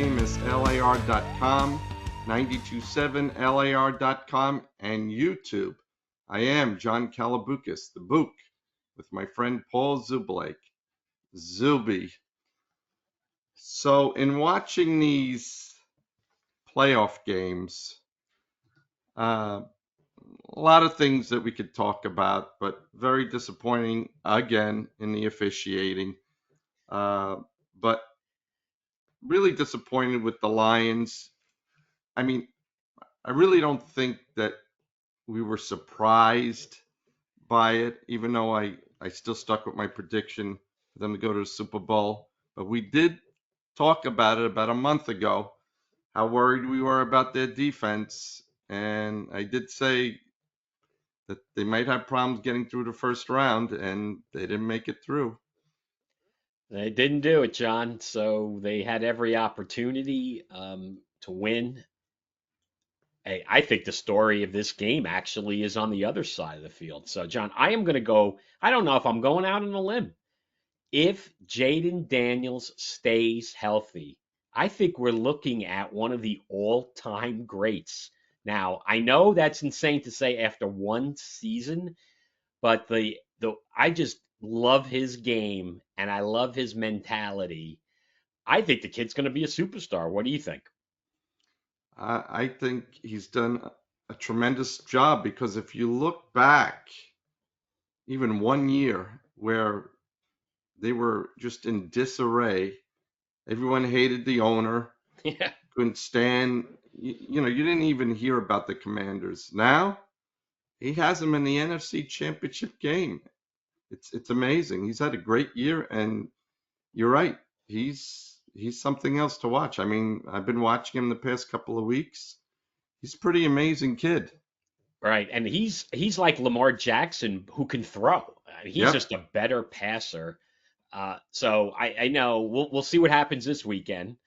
famous LIR.com, 927LIR.com, and YouTube. I am John Kalaboukas, the Bouk, with my friend Paul Zubulake, Zoobie. So in watching these playoff games, a lot of things that we could talk about, but very disappointing again in the officiating. But really disappointed with the Lions. I mean, I really don't think that we were surprised by it, even though I still stuck with my prediction for them to go to the Super Bowl. But we did talk about it about a month ago, how worried we were about their defense. And I did say that they might have problems getting through the first round, and they didn't make it through. They didn't do it, John. So they had every opportunity to win. I think the story of this game actually is on the other side of the field. So, John, I am going to go. I don't know if I'm going out on a limb. If Jaden Daniels stays healthy, I think we're looking at one of the all-time greats. Now, I know that's insane to say after one season, but I just love his game and I love his mentality. I think the kid's going to be a superstar. What do you think? I think he's done a tremendous job, because if you look back even 1 year where they were just in disarray, everyone hated the owner, Yeah. couldn't stand, you didn't even hear about the Commanders. Now he has them in the NFC Championship game. It's amazing. He's had a great year, and you're right. He's something else to watch. I mean, I've been watching him the past couple of weeks. He's a pretty amazing kid. Right, and he's like Lamar Jackson who can throw. He's Yep. just a better passer. So I know we'll see what happens this weekend,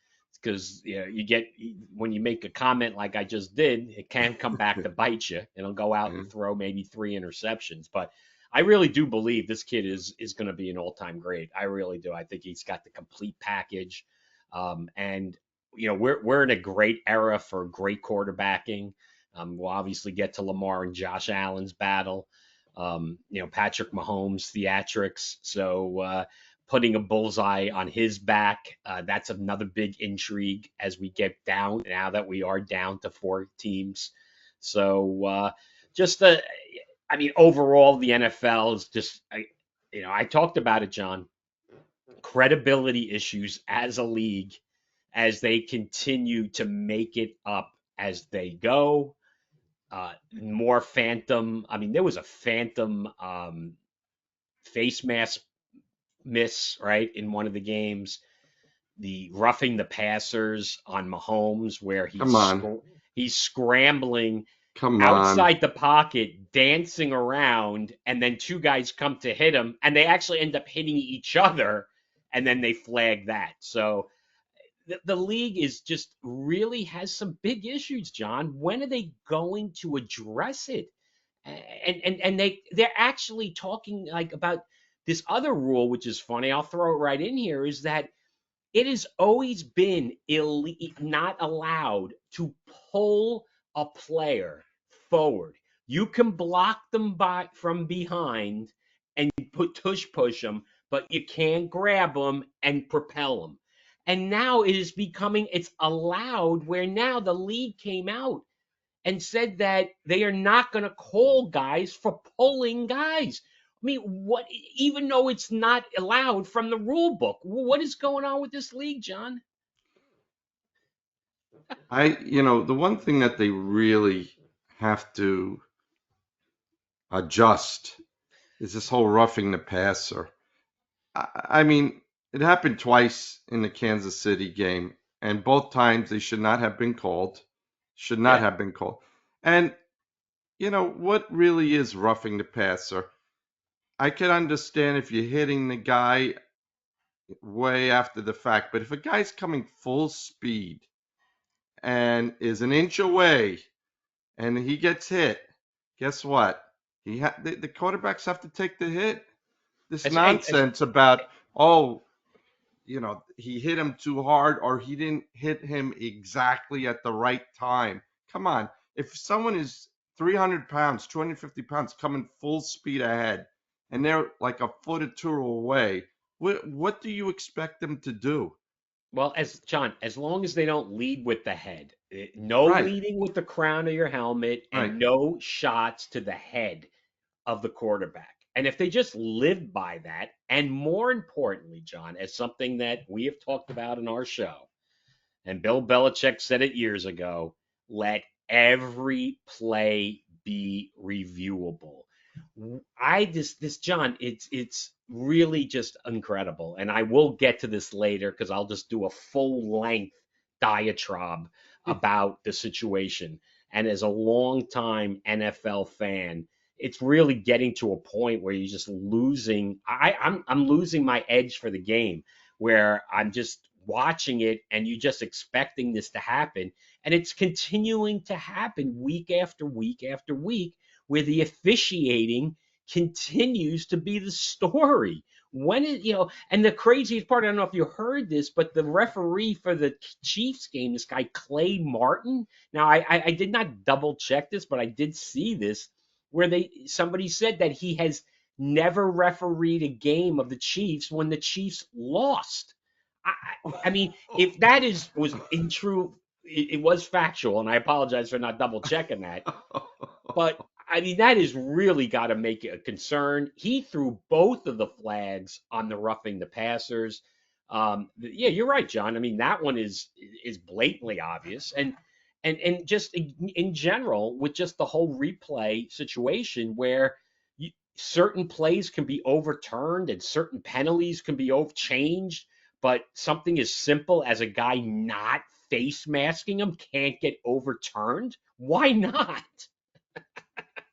because you get, when you make a comment like I just did, it can come back to bite you. It'll go out Yeah. and throw maybe 3 interceptions. But I really do believe this kid is going to be an all-time great. I really do. I think he's got the complete package, and we're in a great era for great quarterbacking. We'll obviously get to Lamar and Josh Allen's battle. Patrick Mahomes' theatrics. So putting a bullseye on his back, that's another big intrigue as we get down, now that we are down to 4 teams. So just the, I mean, overall, the NFL is just, I talked about it, John. Credibility issues as a league, as they continue to make it up as they go. More phantom. I mean, there was a phantom face mask miss, right, in one of the games. The roughing the passers on Mahomes, where Come on. he's scrambling Come on. outside the pocket, dancing around, and then 2 guys come to hit him, and they actually end up hitting each other, and then they flag that. So the league is just really has some big issues, John. When are they going to address it? And they're actually talking like about this other rule, which is funny. I'll throw it right in here. Is that it has always been not allowed to pull a player forward. You can block them from behind and push them, but you can't grab them and propel them. And now it is becoming, it's allowed, where now the league came out and said that they are not going to call guys for pulling guys. I mean, what? Even though it's not allowed from the rule book, what is going on with this league, John? The one thing that they really have to adjust is this whole roughing the passer. I mean, it happened twice in the Kansas City game, and both times they should not have been called. Should not Yeah, have been called. And what really is roughing the passer? I can understand if you're hitting the guy way after the fact, but if a guy's coming full speed and is an inch away and he gets hit, guess what? The quarterbacks have to take the hit. This it's, and, nonsense about, oh, he hit him too hard or he didn't hit him exactly at the right time. Come on. If someone is 300 pounds, 250 pounds coming full speed ahead and they're like a foot or two away, what do you expect them to do? Well, as John, as long as they don't lead with the head, no Right, leading with the crown of your helmet right. and no shots to the head of the quarterback. And if they just live by that, and more importantly, John, as something that we have talked about in our show, and Bill Belichick said it years ago, let every play be reviewable. This John, it's really just incredible. And I will get to this later because I'll just do a full length diatribe about the situation. And as a longtime NFL fan, it's really getting to a point where you're just losing. I'm losing my edge for the game where I'm just watching it and you're just expecting this to happen. And it's continuing to happen week after week after week, where the officiating continues to be the story. When it, and the craziest part, I don't know if you heard this, but the referee for the Chiefs game, this guy Clay Martin. Now, I did not double check this, but I did see this where somebody said that he has never refereed a game of the Chiefs when the Chiefs lost. I, I mean, if that was in true, it was factual, and I apologize for not double checking that. But I mean, that is really got to make it a concern. He threw both of the flags on the roughing the passers. Yeah, you're right, John. I mean, that one is blatantly obvious, and just in general with just the whole replay situation where certain plays can be overturned and certain penalties can be changed, but something as simple as a guy not face masking him can't get overturned. Why not?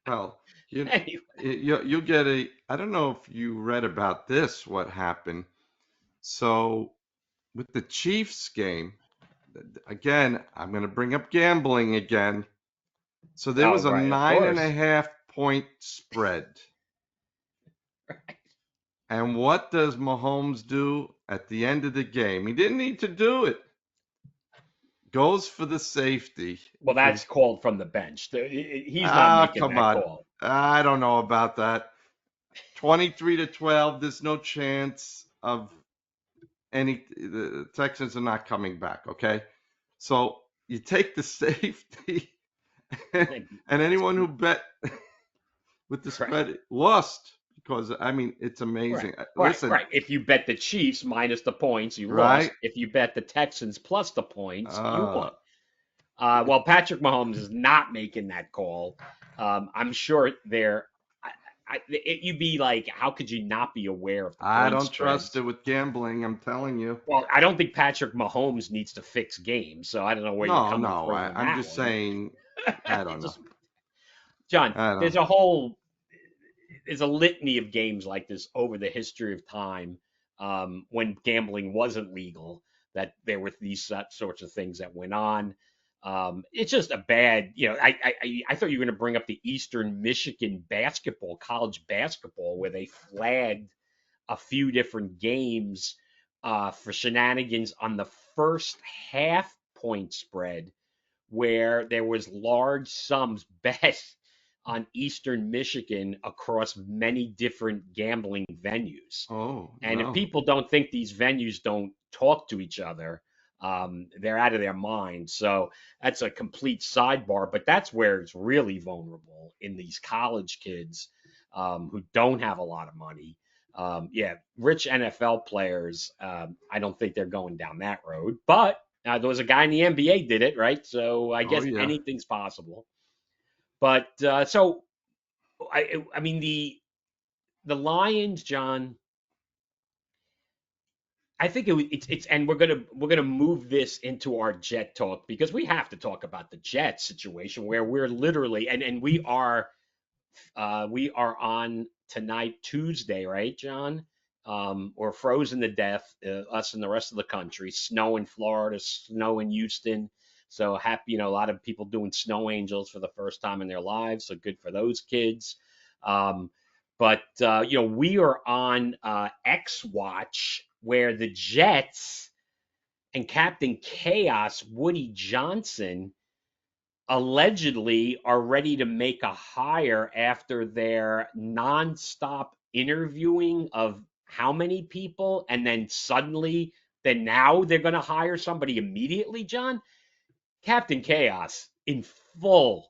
Well, you Anyway, you get a. I don't know if you read about this. What happened? So with the Chiefs game, again, I'm going to bring up gambling again. So there oh was a right, of 9.5 point spread. And what does Mahomes do at the end of the game? He didn't need to do it. Goes for the safety. well, With that's called from the bench. He's not making come that on. call. I don't know about that. 23-12. There's no chance of the Texans are not coming back. Okay, so you take the safety, and anyone who bet with the Right, spread lost because I mean it's right, amazing. right, Listen, right. If you bet the Chiefs minus the points, you lost. right? If you bet the Texans plus the points, you Uh, won. Well, Patrick Mahomes is not making that call. I'm sure they're. You'd be like, how could you not be aware of the I point don't trust it spreads? with gambling. I'm telling you. Well, I don't think Patrick Mahomes needs to fix games, so I don't know where you're No, coming no. from on I'm that just one. saying. I don't know. Just John, I don't. there's a litany of games like this over the history of time when gambling wasn't legal. That there were these sorts of things that went on. It's just a bad, I thought you were going to bring up the Eastern Michigan basketball, college basketball, where they flagged a few different games for shenanigans on the first half point spread where there was large sums bet on Eastern Michigan across many different gambling venues. Oh And if no. people don't think these venues don't talk to each other, they're out of their minds. So that's a complete sidebar, but that's where it's really vulnerable in these college kids who don't have a lot of money. Yeah, rich NFL players, I don't think they're going down that road. But there was a guy in the NBA did it, right? So I Oh guess yeah. anything's possible. But so I mean the Lions, John. I think it's and we're gonna move this into our Jet talk because we have to talk about the Jet situation where we're literally and we are on tonight Tuesday, right, John? We're frozen to death, us and the rest of the country. Snow in Florida, snow in Houston. So happy, a lot of people doing snow angels for the first time in their lives. So good for those kids. But we are on X Watch where the Jets and Captain Chaos, Woody Johnson, allegedly are ready to make a hire after their nonstop interviewing of how many people, and then suddenly, then now they're going to hire somebody immediately, John. Captain Chaos in full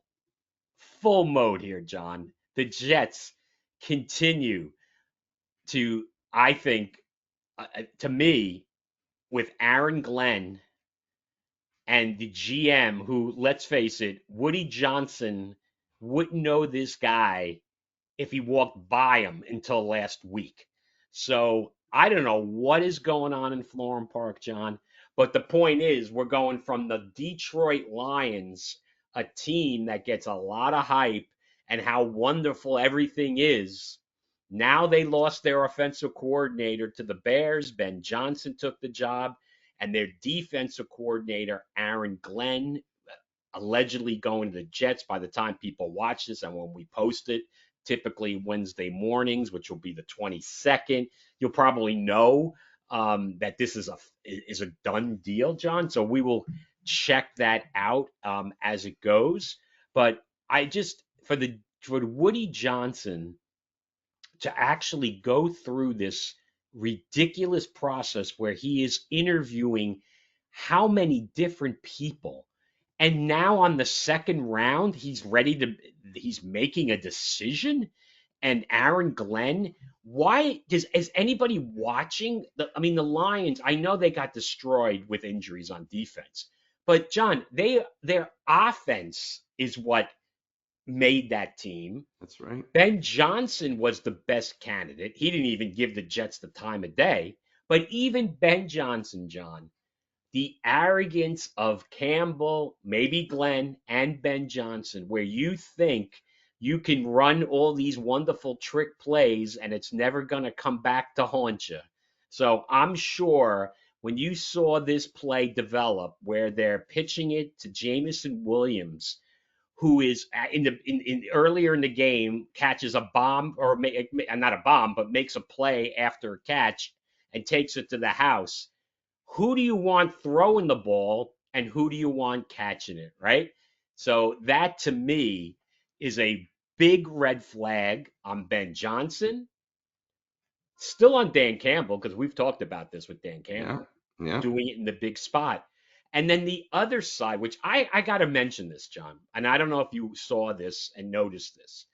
mode here, John. The Jets continue to, I think, to me, with Aaron Glenn and the GM, who, let's face it, Woody Johnson wouldn't know this guy if he walked by him until last week. So I don't know what is going on in Florham Park, John. But the point is, we're going from the Detroit Lions, a team that gets a lot of hype and how wonderful everything is. Now they lost their offensive coordinator to the Bears. Ben Johnson took the job, and their defensive coordinator, Aaron Glenn, allegedly going to the Jets by the time people watch this and when we post it, typically Wednesday mornings, which will be the 22nd. You'll probably know that this is a done deal, John. So we will check that out as it goes. But I just for Woody Johnson to actually go through this ridiculous process where he is interviewing how many different people, and now on the second round he's making a decision. And Aaron Glenn, why is anybody watching the Lions? I know they got destroyed with injuries on defense, but John, their offense is what made that team. That's right. Ben Johnson was the best candidate. He didn't even give the Jets the time of day. But even Ben Johnson, John, the arrogance of Campbell, maybe Glenn, and Ben Johnson, where you think you can run all these wonderful trick plays and it's never going to come back to haunt you. So I'm sure when you saw this play develop where they're pitching it to Jamison Williams, who is in earlier in the game catches a bomb, or not a bomb, but makes a play after a catch and takes it to the house. Who do you want throwing the ball and who do you want catching it, right? So that to me is a big red flag on Ben Johnson, still on Dan Campbell, because we've talked about this with Dan Yeah. Campbell Yeah. doing it in the big spot. And then the other side, which I got to mention this, John, and I don't know if you saw this and noticed this,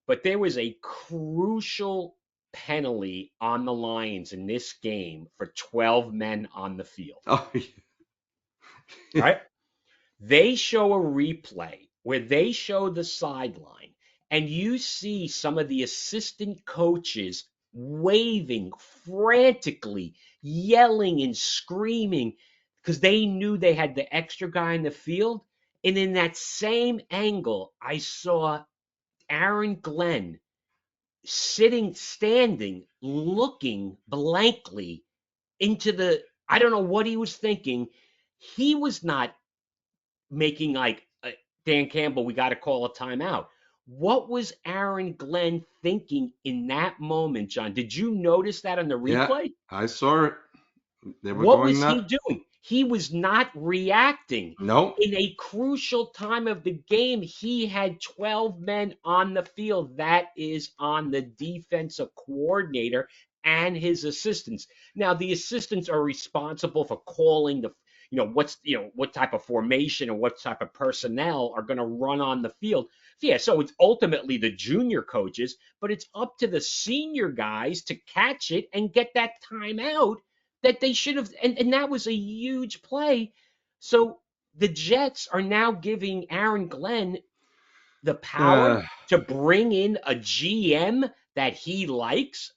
but there was a crucial penalty on the Lions in this game for 12 men on the field, Oh, yeah. right? They show a replay where they show the sideline, and you see some of the assistant coaches waving frantically, yelling and screaming because they knew they had the extra guy in the field. And in that same angle, I saw Aaron Glenn standing, looking blankly into the, I don't know what he was thinking. He was not making like Dan Campbell, we got to call a timeout. What was Aaron Glenn thinking in that moment, John? Did you notice that on the Yeah. replay? I saw it. They were What going was he nuts. doing? He was not reacting. Nope. In a crucial time of the game, he had 12 men on the field. That is on the defensive coordinator and his assistants. Now, the assistants are responsible for calling what type of formation and what type of personnel are going to run on the field. Yeah, so it's ultimately the junior coaches, but it's up to the senior guys to catch it and get that timeout that they should have. And that was a huge play. So the Jets are now giving Aaron Glenn the power Uh, to bring in a GM that he likes,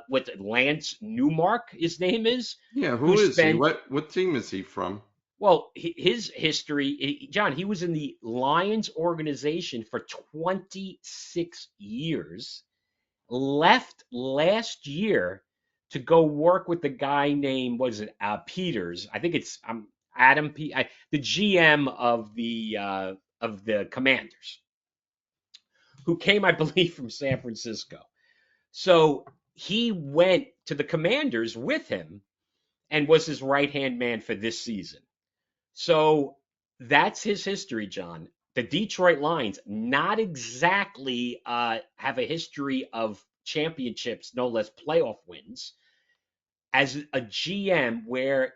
with Lance Newmark, his name is, yeah. who Who is he? spent, What team is he from? well, his history, John, he was in the Lions organization for 26 years, left last year to go work with the guy named, what is it, Peters. I think it's Adam the GM of the Commanders, who came, I believe, from San Francisco. So he went to the Commanders with him, and was his right-hand man for this season. So that's his history, John. The Detroit Lions not exactly have a history of championships, no less playoff wins. As a GM, where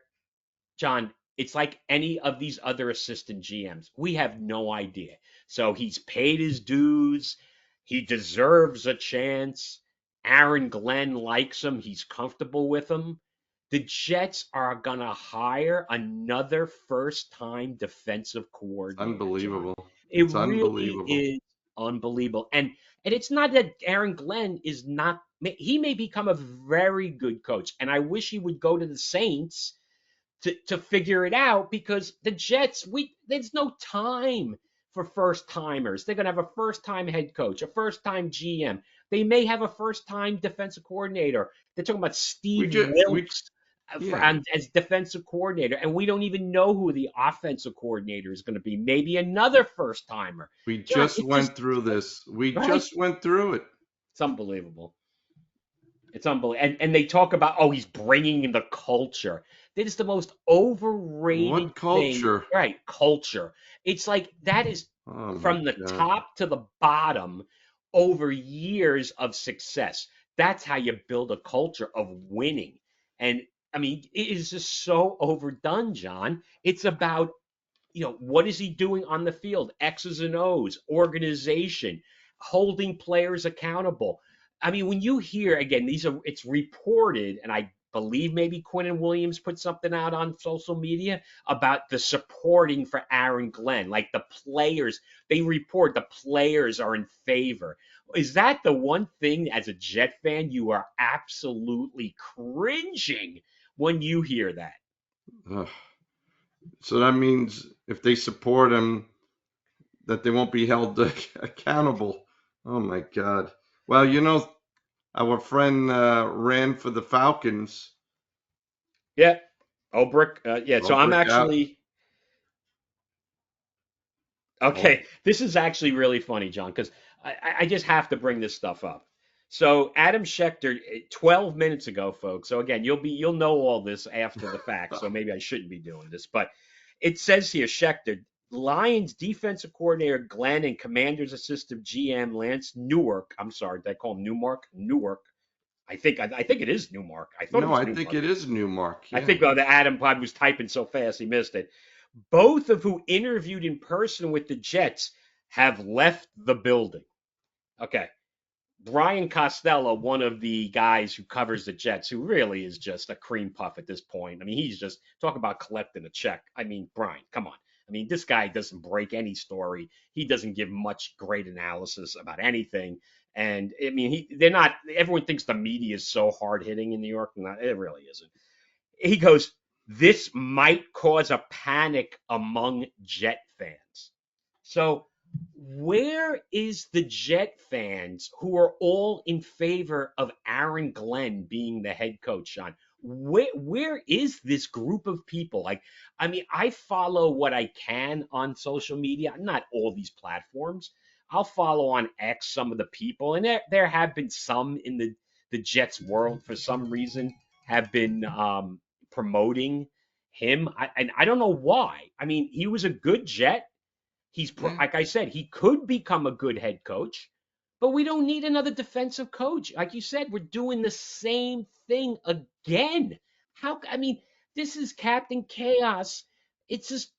John, it's like any of these other assistant GMs. We have no idea. So he's paid his dues. He deserves a chance. Aaron Glenn likes him. He's comfortable with him. The Jets are going to hire another first time defensive It's coordinator, John. unbelievable. It It's really unbelievable. is unbelievable. And it's not that Aaron Glenn is not, he may become a very good coach. And I wish he would go to the Saints to figure it out, because the Jets, there's no time for first timers. They're gonna have a first time head coach, a first time GM. They may have a first time defensive coordinator. They're talking about We Steve just we Wilks yeah. as defensive coordinator, and we don't even know who the offensive coordinator is going to be. Maybe another first timer. We John, just it's just went through this. We right. just went through it. It's unbelievable. It's unbelievable. And they talk about, oh, he's bringing in the culture. That is the most overrated What thing. culture? Right, culture. It's like that is Oh my from the God. top to the bottom over years of success. That's how you build a culture of winning. And I mean, it is just so overdone, John. It's about, what is he doing on the field? X's and O's, organization, holding players accountable. I mean, when you hear again, it's reported, and I believe maybe Quinn Williams put something out on social media about the supporting for Aaron Glenn. Like the players, they report the players are in favor. Is that the one thing as a Jet fan you are absolutely cringing when you hear that? Ugh. So that means if they support him, that they won't be held accountable. Oh my God. Well, our friend ran for the Falcons. Yeah. Obrick. Yeah. So I'm Obrick out. actually Oh, okay. This is actually really funny, John, because I just have to bring this stuff up. So Adam Schefter, 12 minutes ago, folks. So again, you'll know all this after the fact. So maybe I shouldn't be doing this, but it says here, Schefter, Lions defensive coordinator Glenn and Commanders assistant GM Lance Newark. I'm sorry, did I call him Newmark? Newark. I think it is Newmark. I thought it no, was I think Newmark. it is Newmark. I Yeah. think the Adam Pod was typing so fast he missed it. Both of who interviewed in person with the Jets have left the building. Okay. Brian Costello, one of the guys who covers the Jets, who really is just a cream puff at this point. I mean, he's just talk about collecting a check. I mean, Brian, come on. I mean, this guy doesn't break any story. He doesn't give much great analysis about anything. And I mean, they're not. Everyone thinks the media is so hard hitting in New York. Not, it really isn't. He goes, this might cause a panic among Jet fans. So, where is the Jet fans who are all in favor of Aaron Glenn being the head coach, Sean? Where is this group of people? Like, I mean, I follow what I can on social media, not all these platforms. I'll follow on X some of the people, and there have been some in the Jets world for some reason have been promoting him. And I don't know why. I mean, he was a good Jet. Yeah. Like I said, he could become a good head coach, but we don't need another defensive coach. Like you said, we're doing the same thing again. I mean, this is Captain Chaos. It's just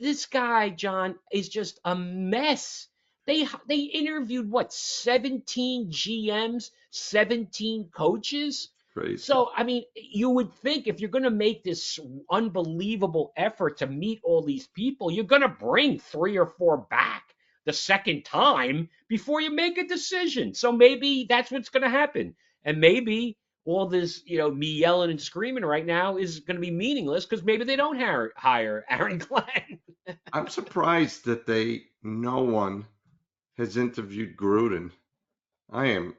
this guy, John, is just a mess. They interviewed what, 17 GMs, 17 coaches. Crazy. So, I mean, you would think if you're going to make this unbelievable effort to meet all these people, you're going to bring three or four back the second time before you make a decision. So maybe that's what's going to happen. And maybe all this, me yelling and screaming right now is going to be meaningless because maybe they don't hire Aaron Glenn. I'm surprised that no one has interviewed Gruden. I am.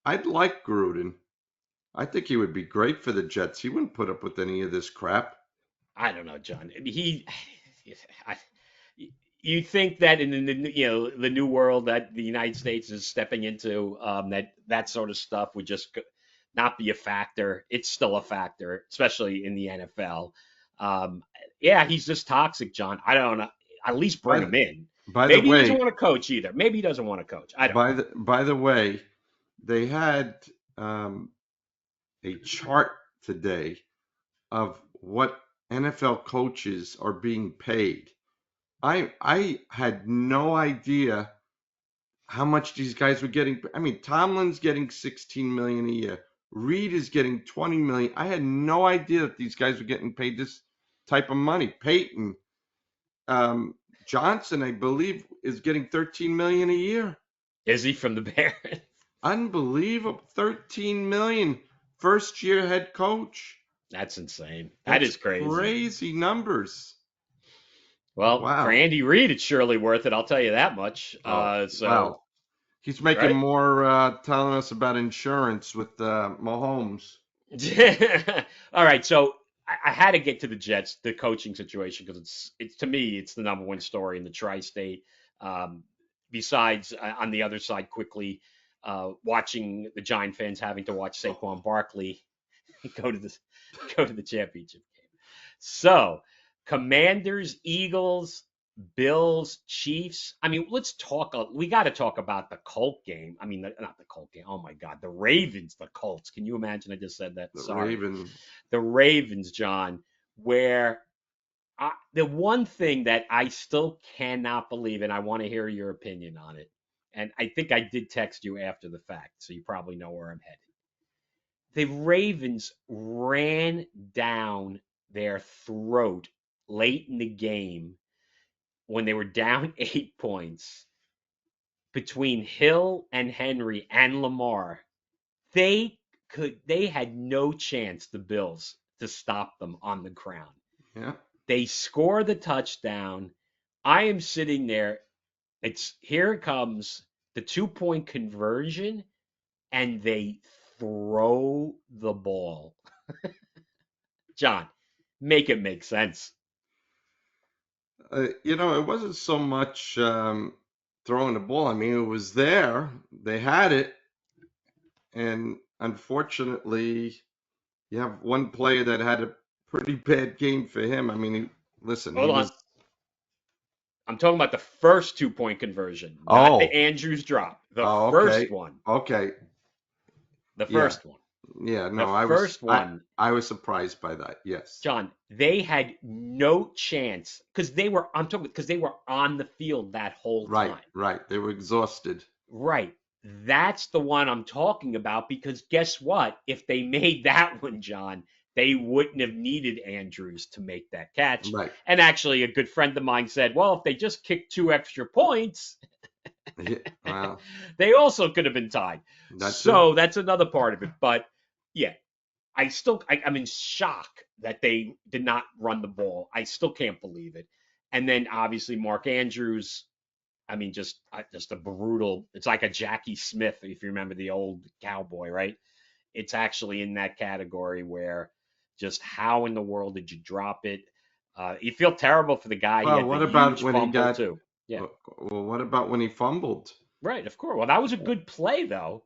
I'd like Gruden. I think he would be great for the Jets. He wouldn't put up with any of this crap. I don't know, John. I mean, I, you think that in the new world that the United States is stepping into, that sort of stuff would just not be a factor. It's still a factor, especially in the NFL. Um, yeah, he's just toxic, John. I don't know. At least bring By him in. by the Maybe he doesn't way, want to coach either. Maybe he doesn't want to coach. I don't know. by the way, they had um, a chart today of what NFL coaches are being paid. I had no idea how much these guys were getting. I mean, Tomlin's getting 16 million a year. Reed is getting 20 million. I had no idea that these guys were getting paid this type of money. Peyton um, Johnson, I believe, is getting 13 million a year. Is he from the Bears? Unbelievable. 13 million. First year head coach. That's insane. That That's is crazy. crazy numbers. Well, for Wow. Andy Reid, it's surely worth it. I'll tell you that much. Oh, So, well, he's making right? more telling us about insurance with Mahomes. All right. So I had to get to the Jets, the coaching situation, because it's to me, it's the number one story in the tri-state. Um, Besides, on the other side, quickly watching the Giant fans having to watch Saquon Barkley go to the championship game. So, Commanders, Eagles, Bills, Chiefs. I mean, let's talk. We got to talk about the Colt game. I mean, not the Colt game. Oh my God, the Ravens, the Colts. Can you imagine? I just said that. The Sorry, Raven. the Ravens, John. Where the one thing that I still cannot believe, and I want to hear your opinion on it. And I think I did text you after the fact, so you probably know where I'm headed. The Ravens ran down their throat late in the game when they were down 8 points between Hill and Henry and Lamar. They had no chance, the Bills, to stop them on the ground. Yeah. They score the touchdown. I am sitting there. Here it comes, the 2 point conversion, and they throw the ball. John, make it make sense. It wasn't so much throwing the ball. I mean, it was there. They had it. And unfortunately, you have one player that had a pretty bad game for him. I mean, listen, he Hold on. was. I'm talking about the first 2 point conversion, not the Oh, Andrews drop. The oh, first okay. one. Okay. The Yeah. first one. Yeah. The No, first one, I was surprised by that. Yes. John, they had no chance because I'm talking because they were on the field that whole Right. time. Right. They were exhausted. Right. That's the one I'm talking about because guess what? If they made that one, John, they wouldn't have needed Andrews to make that catch. Right. And actually, a good friend of mine said, well, if they just kicked 2 extra points, Yeah, well, they also could have been tied. that's it. So that's another part of it. But yeah, I'm in shock that they did not run the ball. I still can't believe it. And then obviously Mark Andrews, I mean, just a brutal. It's like a Jackie Smith, if you remember the old cowboy, right? It's actually in that category where just how in the world did you drop it? You feel terrible for the guy. He Well, had the what about huge when he fumble got? too. Yeah, Well, what about when he fumbled? right. Of course. Well, that was a good play though.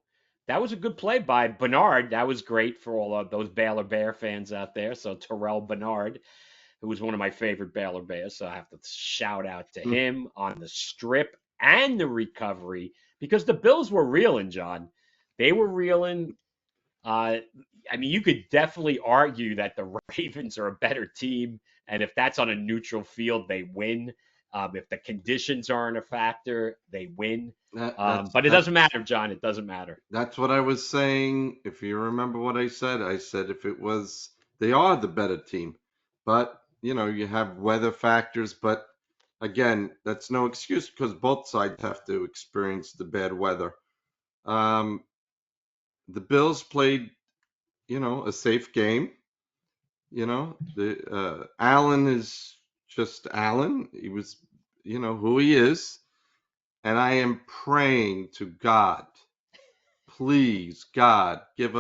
That was a good play by Bernard. That was great for all of those Baylor Bear fans out there. So Terrell Bernard, who was one of my favorite Baylor Bears. So I have to shout out to him on the strip and the recovery because the Bills were reeling, John. They were reeling. Uh, I mean, you could definitely argue that the Ravens are a better team, and if that's on a neutral field, they win. If the conditions aren't a factor, they win. That that's But it that's doesn't matter, John. It doesn't matter. that's what I was saying. If you remember what I said if it was they are the better team, but you have weather factors. But again, that's no excuse because both sides have to experience the bad weather. Um, the Bills played, a safe game. The Allen is just Allen. He was, who he is, and I am praying to God, please, God, give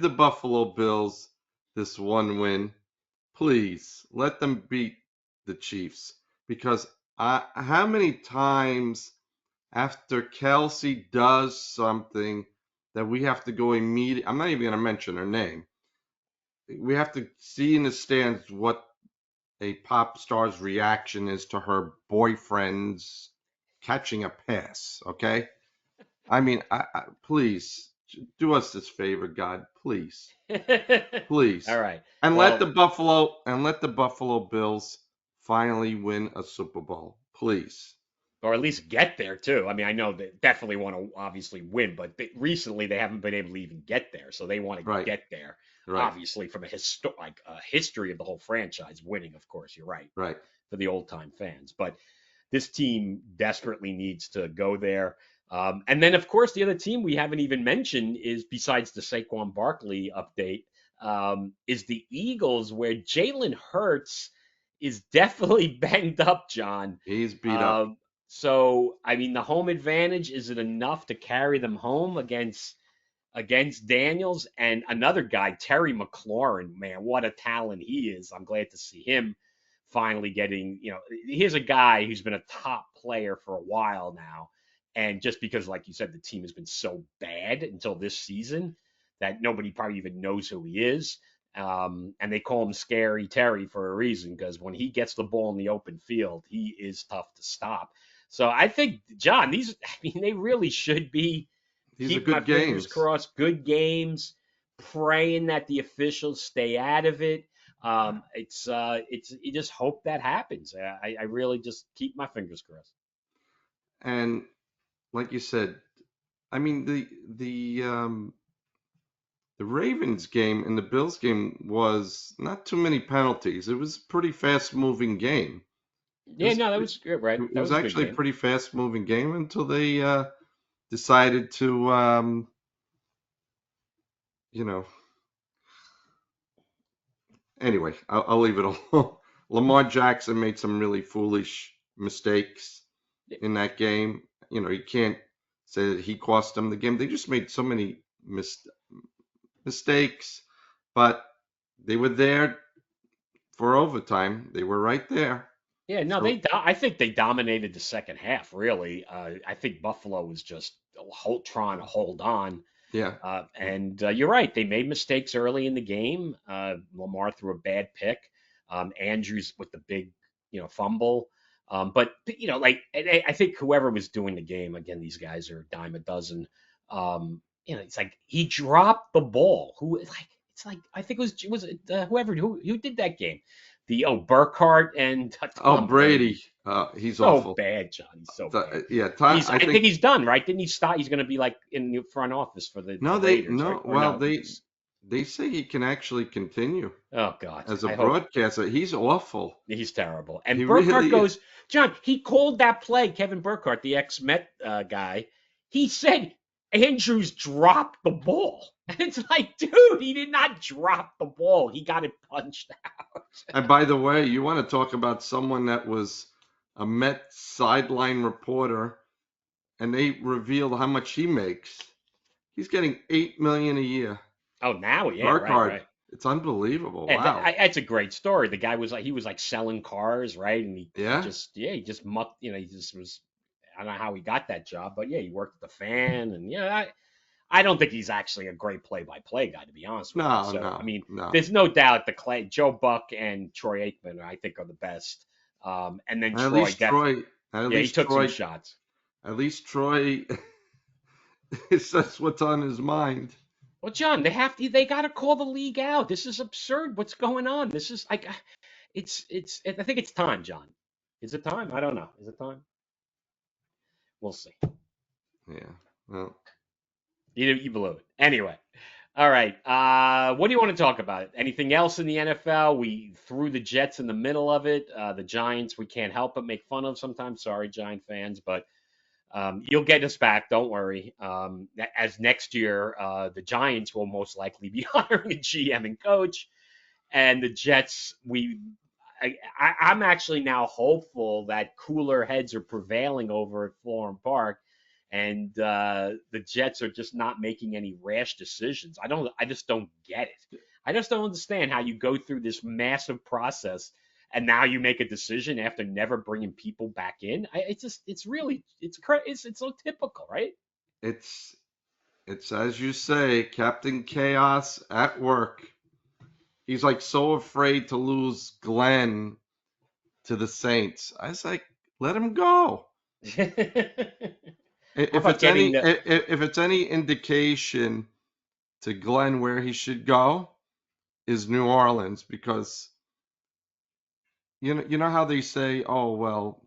the Buffalo Bills this one win. Please let them beat the Chiefs because how many times after Kelsey does something that we have to go immediately. I'm not even going to mention her name. We have to see in the stands what a pop star's reaction is to her boyfriend's catching a pass. Okay, I mean, please do us this favor, God, please, All please, right. and let Well, the Buffalo Bills finally win a Super Bowl, please. or at least get there too. I mean, I know they definitely want to obviously win, but recently they haven't been able to even get there, so they want to Right, get there. right, Obviously, from a history of the whole franchise winning, of course, you're right, but right. for the old time fans. But this team desperately needs to go there. And then, of course, the other team we haven't even mentioned is, besides the Saquon Barkley update, is the Eagles, where Jalen Hurts is definitely banged up, John. He's beat up. Um, so, I mean, the home advantage, is it enough to carry them home against Daniels and another guy, Terry McLaurin? Man, what a talent he is. I'm glad to see him finally getting, here's a guy who's been a top player for a while now. And just because, like you said, the team has been so bad until this season that nobody probably even knows who he is. And they call him Scary Terry for a reason, because when he gets the ball in the open field, he is tough to stop. So I think, John, I mean, they really should be, These are keep my good fingers games. crossed, good games, praying that the officials stay out of it. It's you just hope that happens. I really just keep my fingers crossed. And like you said, I mean the Ravens game and the Bills game was not too many penalties. It was a pretty fast moving game. It Yeah, was no, that was good, right? it That was was a good actually a game. pretty fast moving game until they decided to you know anyway, I'll leave it alone. Lamar Jackson made some really foolish mistakes in that game. You can't say that he cost them the game. They just made so many mistakes, but they were there for overtime. They were right there. Yeah, no, So I think they dominated the second half. Really, I think Buffalo was just trying to hold on. yeah, And you're right. They made mistakes early in the game. Lamar threw a bad pick. Andrews with the big, fumble. But like I think whoever was doing the game, again, these guys are a dime a dozen. It's like he dropped the ball. It's like I think it was whoever who did that game. Burkhart and oh, Tom Brady, Brady. he's So awful. bad, John. He's so bad. Yeah, I I think think he's done, right? Didn't he start? He's going to be like in the front office for the no, Raiders, right? Or no? they say he can actually continue Oh God, as a I hope broadcaster. He's awful. he's terrible. And He Burkhardt really goes, John. He called that play. Kevin Burkhardt, the ex-Met guy, he said Andrews dropped the ball, and it's like, dude, he did not drop the ball. He got it punched out. And by the way, you want to talk about someone that was a Met sideline reporter, and they revealed how much he makes. He's getting 8 million a year. Oh, now, yeah, right, Burkhardt, right. it's unbelievable. Yeah, Wow. that's a great story. The guy was like selling cars, right? And he Yeah. just he just mucked, he just was. I don't know how he got that job, but yeah, he worked at the Fan, and I don't think he's actually a great play-by-play guy, to be honest with you. No, So I no, mean, no. there's no doubt Joe Buck and Troy Aikman, I think, are the best. And then And at Troy least definitely, Troy, at yeah, he least took some Troy, shots. at least Troy says what's on his mind. Well, John, they got to call the league out. This is absurd. What's going on? This is like, I think it's time, John. Is it time? I don't know. Is it time? We'll see. Yeah. Well, You blew it. Anyway. All right. What do you want to talk about? Anything else in the NFL? We threw the Jets in the middle of it. The Giants, we can't help but make fun of sometimes. Sorry, Giant fans, but you'll get us back. Don't worry. As next year, the Giants will most likely be hiring a GM and coach, and the Jets, I'm actually now hopeful that cooler heads are prevailing over at Florham Park, and the Jets are just not making any rash decisions. I just don't get it. I just don't understand how you go through this massive process and now you make a decision after never bringing people back in. It's really it's so typical, right? it's It's as you say, Captain Chaos at work. He's like so afraid to lose Glenn to the Saints. I was like, let him go. How If about it's getting any the if it's any indication to Glenn where he should go is New Orleans, because you know how they say, oh well,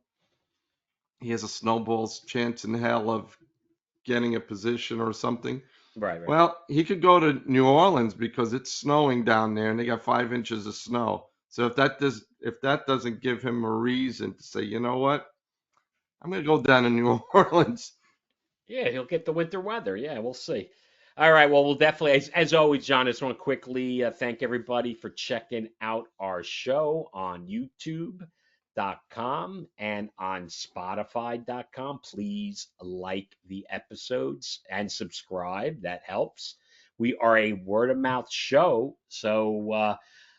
he has a snowball's chance in hell of getting a position or something. right, right. Well, he could go to New Orleans because it's snowing down there and they got 5 inches of snow. So if that doesn't give him a reason to say, you know what, I'm gonna go down to New Orleans. Yeah, he'll get the winter weather. Yeah, we'll see. All right. Well, we'll definitely, as always, John, I just want to quickly thank everybody for checking out our show on YouTube.com and on Spotify.com. Please like the episodes and subscribe. That helps. We are a word of mouth show. So,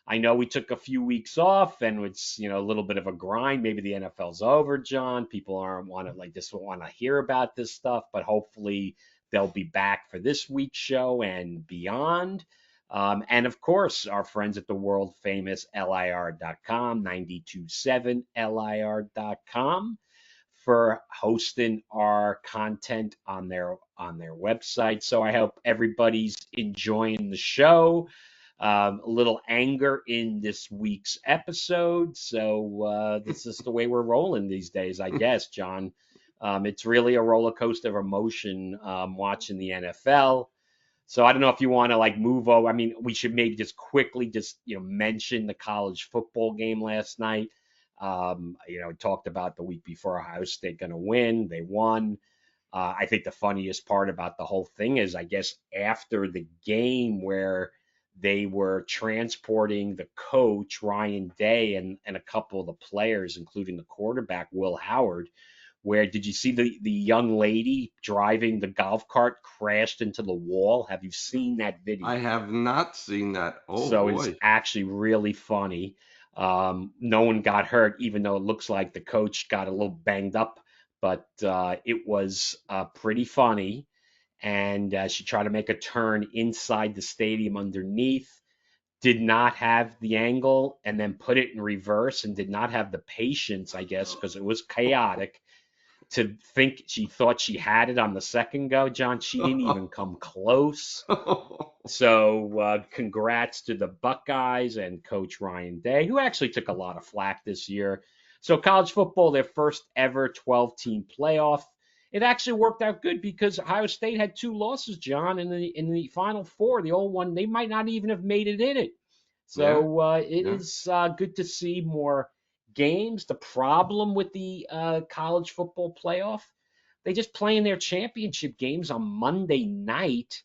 I know we took a few weeks off and it's, a little bit of a grind. Maybe the NFL's over, John. People aren't want to like just want to hear about this stuff, but hopefully they'll be back for this week's show and beyond. And of course, our friends at the world famous LIR.com, 927LIR.com for hosting our content on their website. So I hope everybody's enjoying the show. A little anger in this week's episode. So this is the way we're rolling these days, I guess, John. It's really a roller coaster of emotion watching the NFL. So I don't know if you want to like move over. I mean, we should maybe just quickly just mention the college football game last night. Talked about the week before Ohio State going to win. They won. I think the funniest part about the whole thing is, I guess, after the game where they were transporting the coach, Ryan Day, and a couple of the players, including the quarterback, Will Howard, where did you see the young lady driving the golf cart crashed into the wall? Have you seen that I video? have not seen that. Oh So it's boy. actually really funny. No one got hurt, even though it looks like the coach got a little banged up, but it was pretty funny. And she tried to make a turn inside the stadium underneath, did not have the angle, and then put it in reverse and did not have the patience, I guess, because it was chaotic, to think she thought she had it on the second go, John. She didn't even come close. So congrats to the Buckeyes and Coach Ryan Day, who actually took a lot of flack this year. So college football, their first ever 12-team playoff. It actually worked out good because Ohio State had two losses, John, in the Final Four. The old one, they might not even have made it in it. Yeah, So it yeah. is good to see more games. The problem with the college football playoff, they just playing their championship games on Monday night.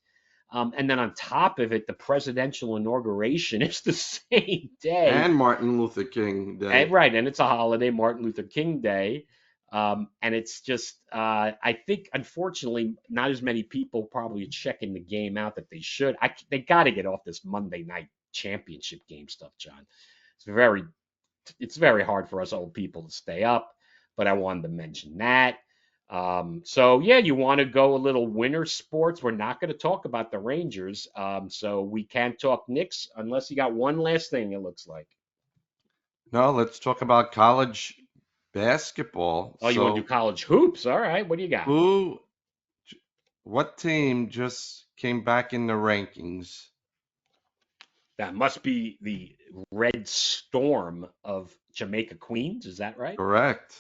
And then on top of it, the presidential inauguration is the same day. And Martin Luther King And, Day. right, and it's a holiday, Martin Luther King Day. And it's just, I think, unfortunately, not as many people probably are checking the game out that they should. They got to get off this Monday night championship game stuff, John. It's very, it's very hard for us old people to stay up, but I wanted to mention that. So yeah, you want to go a little winter sports. We're not going to talk about the Rangers. So we can't talk Knicks unless you got one last thing, it looks like. No, let's talk about college basketball. Oh, you want to do So, college hoops? All right, what do you got? who, what team just came back in the rankings? That must be the Red Storm of Jamaica Queens. Is that right? Correct.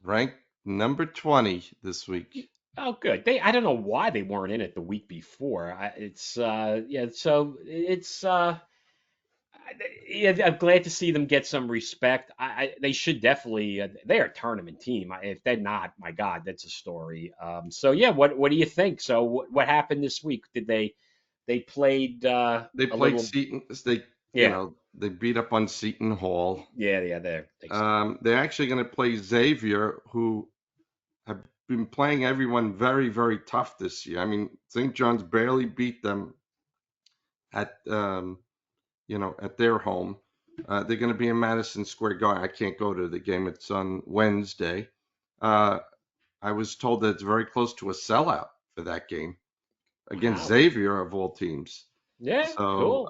Ranked number 20 this week. Oh, good. I don't know why they weren't in it the week before. It's yeah. So it's yeah, I'm glad to see them get some respect. They should definitely. They're a tournament team. If they're not, my God, that's a story. So yeah, what do you think? So what happened this week? Did they played They a played little? Seton. Yeah, They beat up on Seton Hall. yeah. There they stink. They're actually going to play Xavier, who have been playing everyone very, very tough this year. I mean, St. John's barely beat them at at their home. They're going to be in Madison Square Garden. I can't go to the game. It's on Wednesday. Uh, I was told that it's very close to a sellout for that game. against Wow. Xavier of all teams. Yeah, So, cool.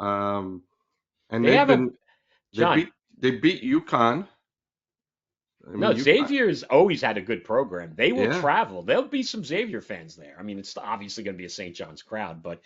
and They they've have a been they John. beat UConn. I No, mean, UConn, Xavier's always had a good program. They will yeah, travel. There'll be some Xavier fans there. I mean, it's obviously going to be a St. John's crowd, but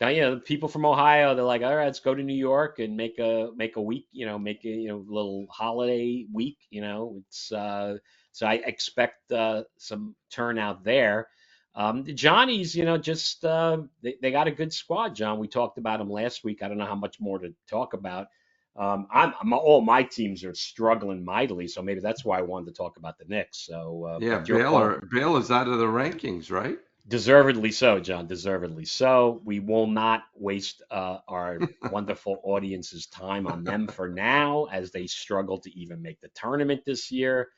now, the people from Ohio, they're like, all right, let's go to New York and make a week, make a little holiday week. It's so I expect some turnout there. The Johnnies, just they got a good squad. John, we talked about them last week. I don't know how much more to talk about. All my teams are struggling mightily, so maybe that's why I wanted to talk about the Knicks. So, yeah. but your call. Baylor's out of the rankings, right? Deservedly so, John. Deservedly so. We will not waste our wonderful audience's time on them for now, as they struggle to even make the tournament this year.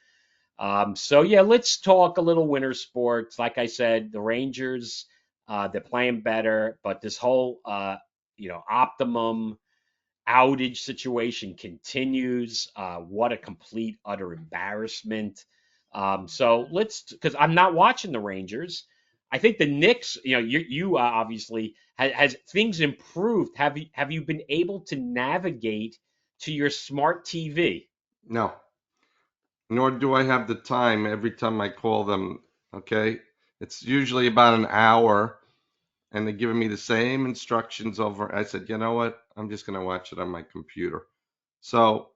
So yeah, let's talk a little winter sports. Like I said, the Rangers, they're playing better, but this whole optimum outage situation continues. What a complete utter embarrassment. So let's, because I'm not watching the Rangers. I think the Knicks, you obviously has things improved. Have you been able to navigate to your smart TV? No, nor do I have the time every time I call them. Okay, it's usually about an hour, and they're giving me the same instructions over. I said, you know what? I'm just going to watch it on my computer. So,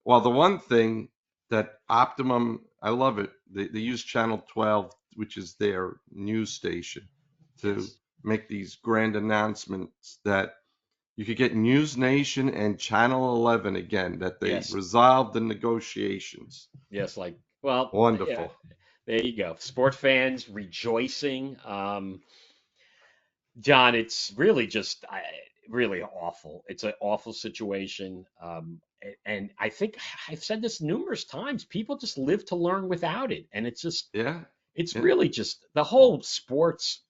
well, the one thing that Optimum, I love it. They use Channel 12, which is their news station, to Yes, make these grand announcements that you could get News Nation and Channel 11 again, that they yes, resolved the negotiations. yes. Like, well, yeah. Wonderful. There you go. Sport fans rejoicing. John, it's really just really awful. It's an awful situation. And I think I've said this numerous times. People just live to learn without it. And Yeah, it's yeah. really just the whole sports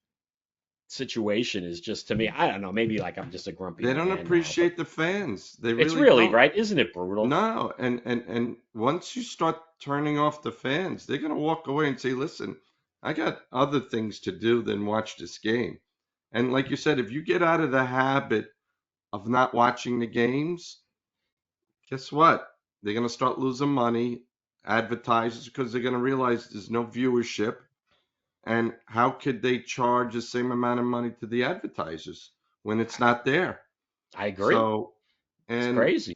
situation is just to me, I don't know, maybe like I'm just a grumpy They old don't man now, but appreciate the fans. They it's really really, don't. right? Isn't it brutal? No, and once you start turning off the fans, they're gonna walk away and say, "Listen, I got other things to do than watch this game." And like you said, if you get out of the habit of not watching the games, guess what? They're gonna start losing money, advertisers, because they're gonna realize there's no viewership, and how could they charge the same amount of money to the advertisers when it's not there? I agree. So, It's and crazy.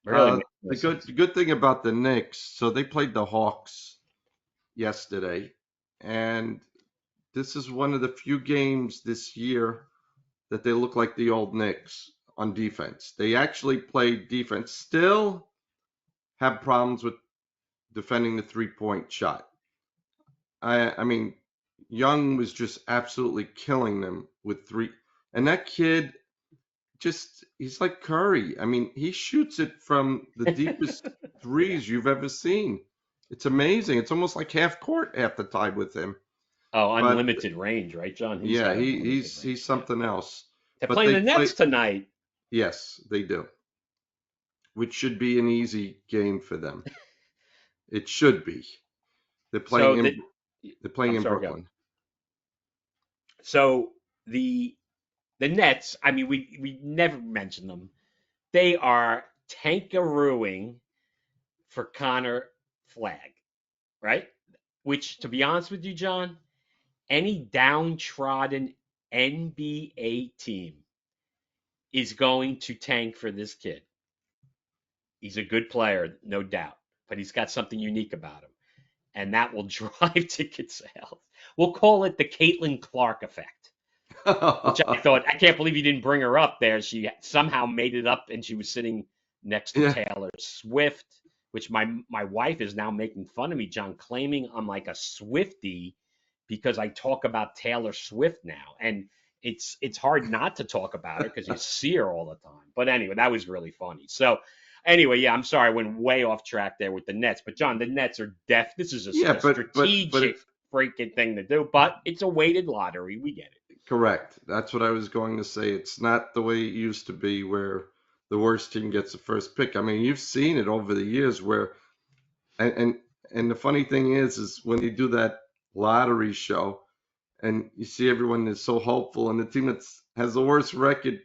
Really makes no sense. the good thing about the Knicks, so they played the Hawks yesterday, and this is one of the few games this year that they look like the old Knicks on defense. They actually played defense, still have problems with defending the 3-point shot. I mean, Young was just absolutely killing them with three, and that kid just he's like Curry. I mean, he shoots it from the deepest threes you've ever seen. It's amazing. It's almost like half court half the time with him. Oh, But unlimited range, right, John? He's yeah, got unlimited he's range. Yeah. something else. They're But playing they the play Nets tonight. yes, they do. Which should be an easy game for them. It should be. They're playing So in the they're playing I'm in sorry, go. Brooklyn. So the Nets, I mean, we never mention them. They are tankarooing for Connor Flag, right? Which, to be honest with you, John, any downtrodden NBA team is going to tank for this kid. He's a good player, no doubt, but he's got something unique about him, and that will drive ticket sales. We'll call it the Caitlin Clark effect. Which I thought, I can't believe you didn't bring her up there. She somehow made it up, and she was sitting next to Yeah. Taylor Swift, which my wife is now making fun of me, John, claiming I'm like a Swiftie because I talk about Taylor Swift now, and it's hard not to talk about her because you see her all the time. But anyway, that was really funny. So anyway, yeah, I'm sorry, I went way off track there with the Nets, but John, the Nets are deaf. This is Yeah, a but strategic it's freaking thing to do, but it's a weighted lottery. We get it. correct. That's what I was going to say. It's not the way it used to be where the worst team gets the first pick. I mean, you've seen it over the years where and and, and the funny thing is when you do that lottery show and you see everyone is so hopeful, and the team that has the worst record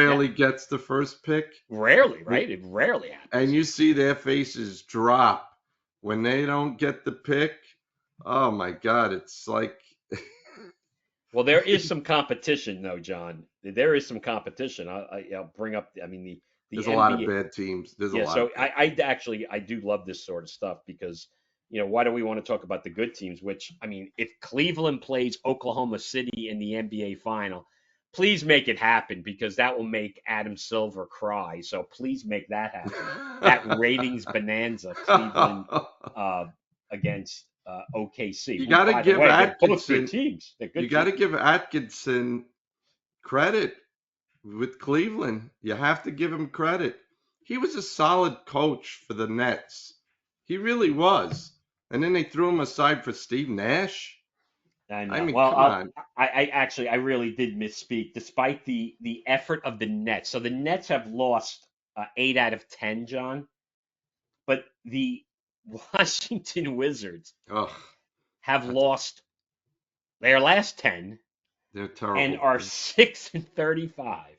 Yeah, rarely gets the first pick. rarely, right? It rarely And happens. you see their faces drop when they don't get the pick. Oh my God, it's like Well, there is some competition, though, John. There is some competition. I'll bring up. I mean, the there's a lot of NBA. bad teams. There's a Yeah, lot so of bad. I do love this sort of stuff because why do we want to talk about the good teams? Which I mean, if Cleveland plays Oklahoma City in the NBA final, please make it happen because that will make Adam Silver cry. So please make that happen. That ratings bonanza, Cleveland uh, against OKC, You who got to by the give way, they're both good Atkinson. teams. They're You good got to teams. give Atkinson credit with Cleveland. You have to give him credit. He was a solid coach for the Nets. He really was. And then they threw him aside for Steve Nash. I I know. mean, Well, come on. I actually I really did misspeak, despite the effort of the Nets. So the Nets have lost 8 out of 10, John, but the Washington Wizards Ugh, have that's, lost their last 10 they're a and terrible are team. 6-35.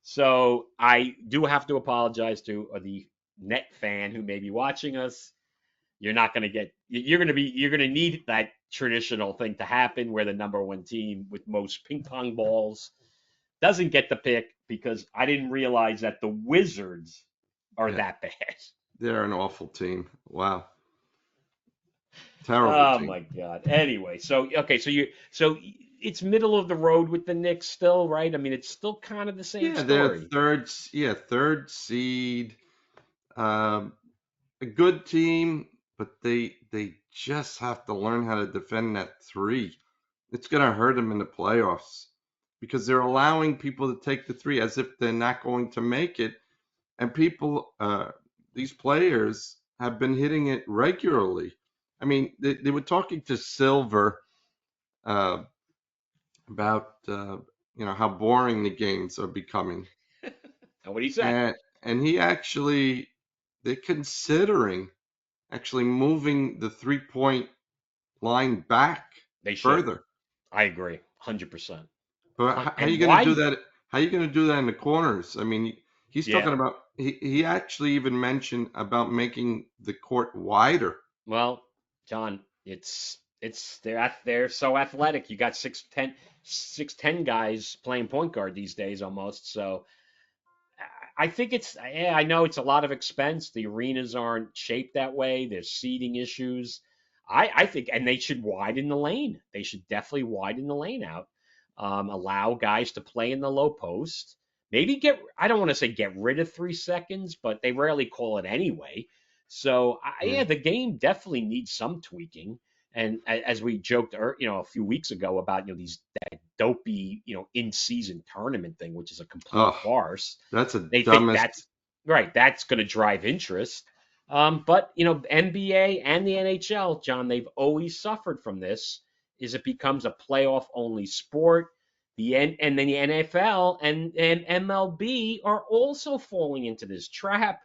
So I do have to apologize to the net fan who may be watching us. You're not going to get. You're going to need that traditional thing to happen where the number one team with most ping pong balls doesn't get the pick because I didn't realize that the Wizards are Yeah, that bad. they're an awful team. Wow, terrible Oh team. my God. Anyway, so okay, so it's middle of the road with the Knicks still, right? I mean, it's still kind of the same Yeah, they're story. third. Yeah, third seed. Um, a good team, but they just have to learn how to defend that three. It's going to hurt them in the playoffs because they're allowing people to take the three as if they're not going to make it. And people, these players have been hitting it regularly. I mean, they were talking to Silver uh, about how boring the games are becoming, And what he said, and he actually they're considering actually moving the 3-point line back they should. further. I agree, 100%. But how are you And going to do why? that? How are you going to do that in the corners? I mean, he's Yeah. talking about he actually even mentioned about making the court wider. Well, John, it's they're so athletic. You got 6'10" guys playing point guard these days almost. So I think it's yeah, I know it's a lot of expense. The arenas aren't shaped that way. There's seating issues. I think, and they should widen the lane. They should definitely widen the lane out. Allow guys to play in the low post. Maybe I don't want to say get rid of 3 seconds, but they rarely call it anyway. So Yeah. yeah, the game definitely needs some tweaking. And as we joked, a few weeks ago about these that dopey in season tournament thing, which is a complete Oh, farce. that's a They think dumbest. that's right. That's going to drive interest. But NBA and the NHL, John, they've always suffered from this. Is it becomes a playoff only sport? And then the NFL and MLB are also falling into this trap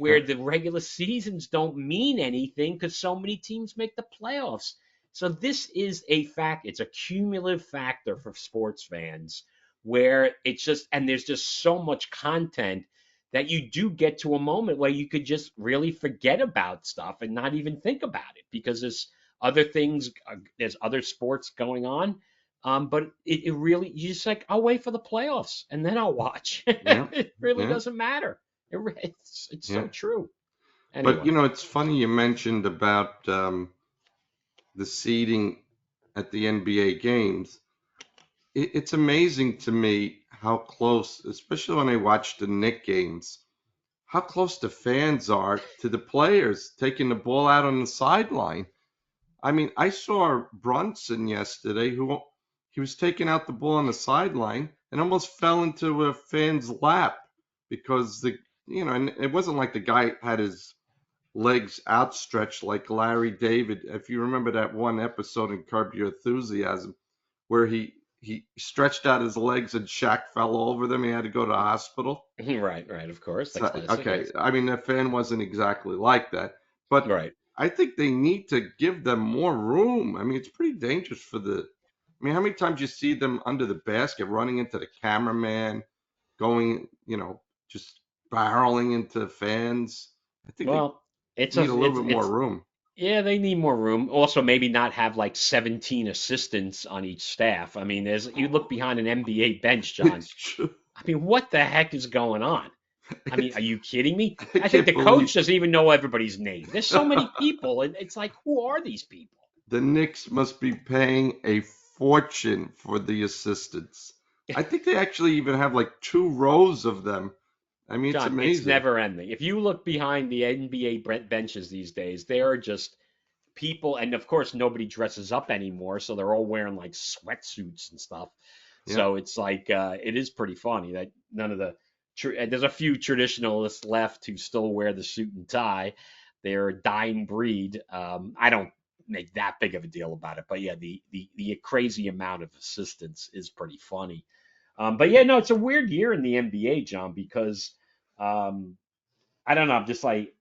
Yeah. where the regular seasons don't mean anything because so many teams make the playoffs. So this is a fact. It's a cumulative factor for sports fans where it's just and there's just so much content that you do get to a moment where you could just really forget about stuff and not even think about it because there's other things, there's other sports going on. But it really, you just like, I'll wait for the playoffs and then I'll watch. Yeah. It really Yeah. doesn't matter. It's Yeah. so true. But Anyway, it's funny you mentioned about the seeding at the NBA games. It's amazing to me how close, especially when I watch the Knick games, how close the fans are to the players taking the ball out on the sideline. I mean, I saw Brunson yesterday who he was taking out the ball on the sideline and almost fell into a fan's lap because and it wasn't like the guy had his legs outstretched like Larry David. If you remember that one episode in Curb Your Enthusiasm where he stretched out his legs and Shaq fell over them, he had to go to the hospital. right, of course, the So, classic, okay, yes, I mean, the fan wasn't exactly like that, but right. I think they need to give them more room. I mean, it's pretty dangerous for the I mean, how many times you see them under the basket, running into the cameraman, going, just barreling into fans? I think they Well, it's a need a little bit more it's room. yeah, they need more room. Also, maybe not have like 17 assistants on each staff. I mean, there's you look behind an NBA bench, John. It's true. I mean, what the heck is going on? I mean, are It's, you kidding me? I I think can't the coach believe doesn't even know everybody's name. There's so many people, and it's like, who are these people? the Knicks must be paying a fortune for the assistants. I think they actually even have like 2 rows of them. I mean, it's John, it's amazing. never ending. If you look behind the NBA benches these days, they are just people, and of course, nobody dresses up anymore, so they're all wearing like sweatsuits and stuff. Yeah. So it's like it is pretty funny that none of the there's a few traditionalists left who still wear the suit and tie. They're a dying breed. I don't make that big of a deal about it, but yeah, the crazy amount of assistance is pretty funny. But yeah, no, it's a weird year in the NBA, John, because um, I don't know. I'm just like,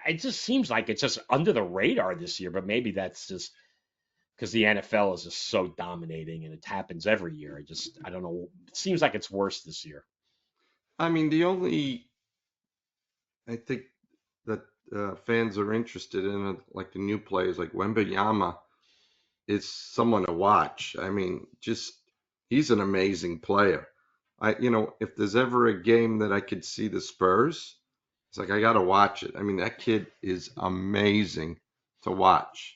it just seems like it's just under the radar this year, but maybe that's just because the NFL is just so dominating and it happens every year. I don't know. It seems like it's worse this year. I mean, the only I think that fans are interested in, like the new players, like Wembenyama, is someone to watch. I mean, just he's an amazing player. If there's ever a game that I could see the Spurs, it's like I got to watch it. I mean, that kid is amazing to watch.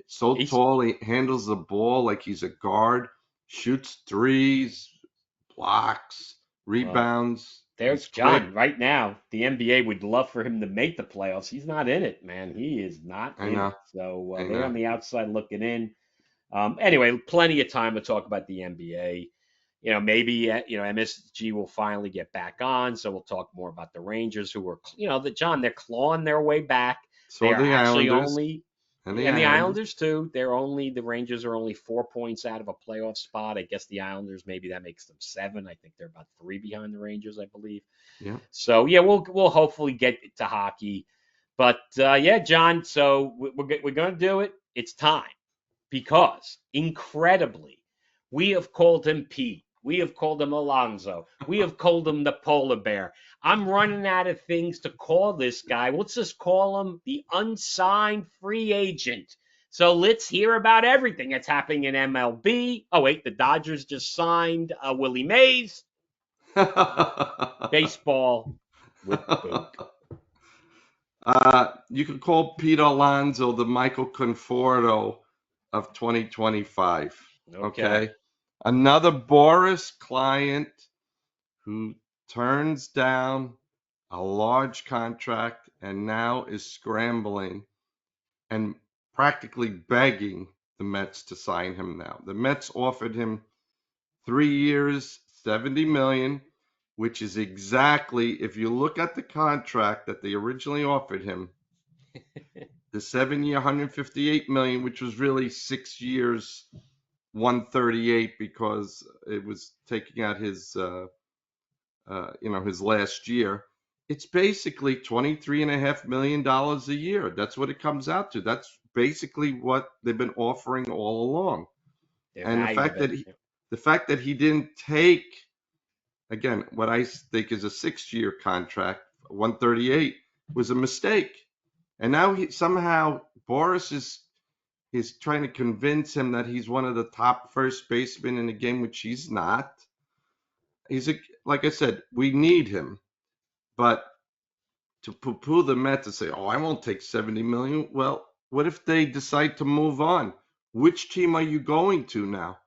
So He's tall, he handles the ball like he's a guard, shoots threes, blocks, well, rebounds. there's He's quick. John right now. The NBA would love for him to make the playoffs. He's not in it, man. He is not I in know. it. So I they're know. on the outside looking in. Anyway, plenty of time to talk about the NBA. Maybe MSG will finally get back on, so we'll talk more about the Rangers, who are, John, they're clawing their way back. They So are the actually Islanders only, and the and the Islanders. Islanders too. The Rangers are only 4 points out of a playoff spot. I guess the Islanders, maybe that makes them seven. I think they're about three behind the Rangers, I believe. Yeah. So yeah, we'll hopefully get to hockey, but yeah, John. So we're gonna do it. It's time because incredibly, we have called him Pete. We have called him Alonzo. We have called him the polar bear. I'm running out of things to call this guy. Let's just call him the unsigned free agent. So let's hear about everything that's happening in MLB. Oh, wait, the Dodgers just signed Willie Mays. Baseball with Bouk. You could call Pete Alonso the Michael Conforto of 2025. Okay. Okay. Another Boris client who turns down a large contract and now is scrambling and practically begging the Mets to sign him now. The Mets offered him 3 years, 70 million, which is exactly, if you look at the contract that they originally offered him, the 7 year, 158 million, which was really 6 years, 138, because it was taking out his last year. It's basically $23.5 million a year. That's what it comes out to. That's basically what they've been offering all along. Their And the value of fact that it. he didn't take, again, what I think is a 6 year contract, 138, was a mistake. And now somehow Boris is trying to convince him that he's one of the top first basemen in the game, which he's not. Like I said, we need him, but to poo-poo the Mets to say, "Oh, I won't take 70 million." Well, what if they decide to move on? Which team are you going to now?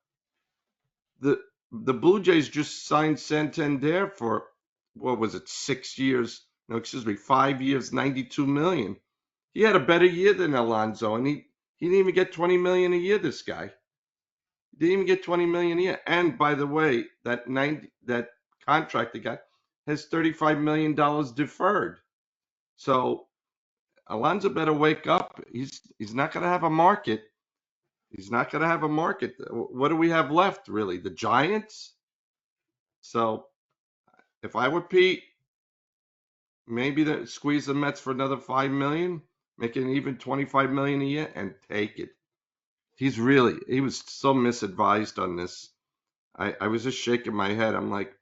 The the Blue Jays just signed Santander for, what was it, 6 years? No, excuse me, 5 years, 92 million. He had a better year than Alonso, and he didn't even get 20 million a year. This guy didn't even get 20 million a year. And by the way, that contract they got has $35 million deferred. So Alonso better wake up. He's not going to have a market. He's not going to have a market. What do we have left, really? The Giants? So if I were Pete, maybe squeeze the Mets for another 5 million, make it even 25 million a year, and take it. he was so misadvised on this. I was just shaking my head. I'm like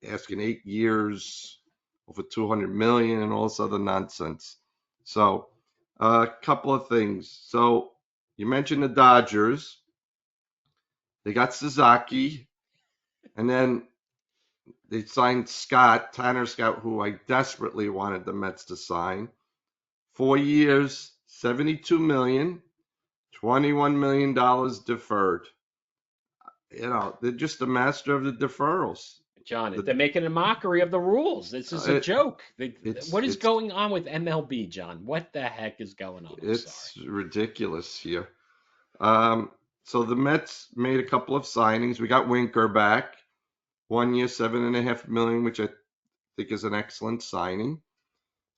asking 8 years, over 200 million, and all this other nonsense. So, a couple of things. So, you mentioned the Dodgers. They got Suzuki, and then they signed Tanner Scott, who I desperately wanted the Mets to sign. 4 years, 72 million, $21 million deferred. They're just a master of the deferrals. John, The, they're making a mockery of the rules. This is a it, joke. it's What is it's going on with MLB, John? What the heck is going on? I'm sorry. it's ridiculous here. Um, so the Mets made a couple of signings. We got Winker back, 1 year, 7.5 million, which I think is an excellent signing.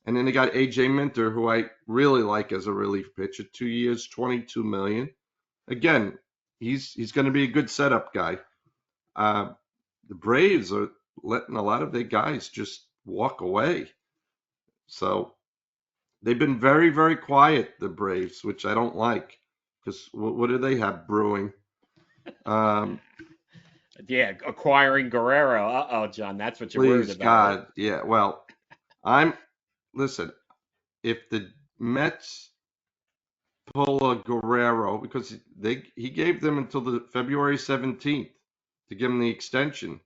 And then they got AJ Minter, who I really like as a relief pitcher, 2 years, 22 million. Again, he's going to be a good setup guy. Uh, the Braves are letting a lot of their guys just walk away. So they've been very, very quiet, the Braves, which I don't like. Because what do they have brewing? Um, Yeah, acquiring Guerrero. Uh-oh, John, that's what you're worried please, about, right? God. Yeah, well, I'm, listen, if the Mets pull a Guerrero, because he gave them until the February 17th to give him the extension.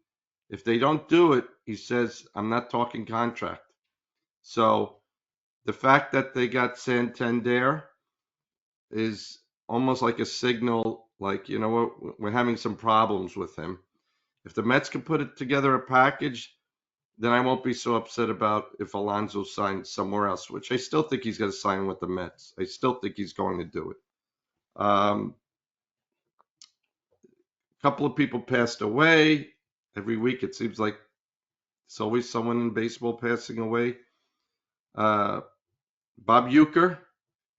If they don't do it, he says, I'm not talking contract. So the fact that they got Santander is almost like a signal, like, you know what, we're having some problems with him. If the Mets can put it together a package, then I won't be so upset about if Alonso signs somewhere else, which I still think he's going to sign with the Mets. I still think he's going to do it. A couple of people passed away. Every week it seems like there's always someone in baseball passing away. Uh, Bob Uecker,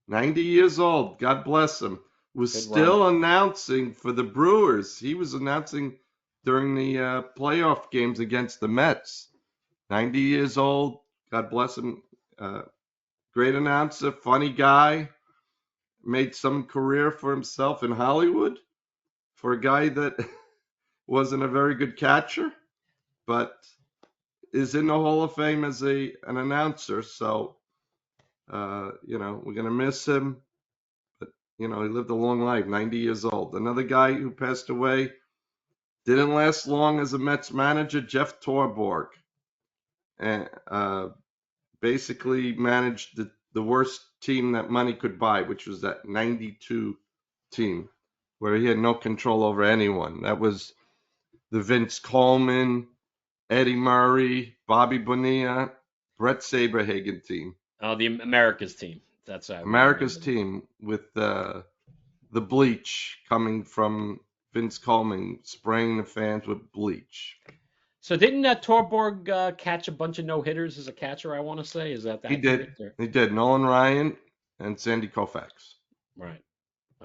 90 years old, God bless him, was Good run. still announcing for the Brewers. He was announcing during the playoff games against the Mets. 90 years old, God bless him. Great announcer, funny guy, made some career for himself in Hollywood for a guy that wasn't a very good catcher, but is in the Hall of Fame as an announcer. So, we're going to miss him. But, he lived a long life, 90 years old. Another guy who passed away, didn't last long as a Mets manager, Jeff Torborg. And basically managed the worst team that money could buy, which was that 92 team, where he had no control over anyone. That was the Vince Coleman, Eddie Murray, Bobby Bonilla, Brett Saberhagen team. Oh, the America's team. That's I America's remember. team with the bleach coming from Vince Coleman spraying the fans with bleach. So didn't Torborg catch a bunch of no hitters as a catcher? I want to say, is that He did. accurate? Or- He did. Nolan Ryan and Sandy Koufax. Right.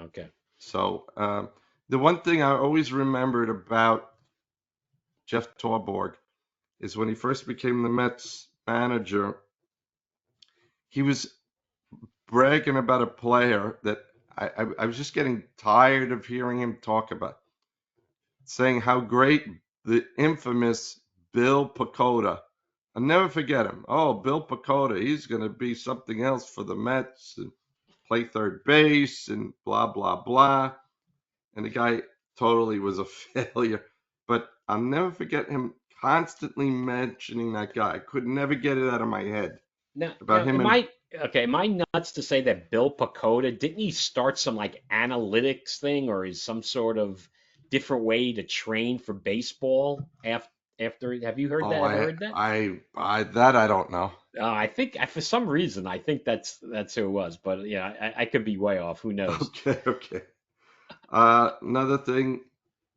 Okay. So the one thing I always remembered about Jeff Torborg is when he first became the Mets manager, he was bragging about a player that I was just getting tired of hearing him talk about, saying how great the infamous Bill Pacoda. I'll never forget him. Oh, Bill Pacoda, he's going to be something else for the Mets and play third base and blah, blah, blah. And the guy totally was a failure. But I'll never forget him constantly mentioning that guy. I could never get it out of my head Now, about him and am I nuts to say that Bill Pacoda didn't he start some like analytics thing or is some sort of different way to train for baseball after have you heard oh, that? Ever heard that? I don't know. I think for some reason I think that's who it was, but yeah, I could be way off. Who knows? Okay, okay. Another thing,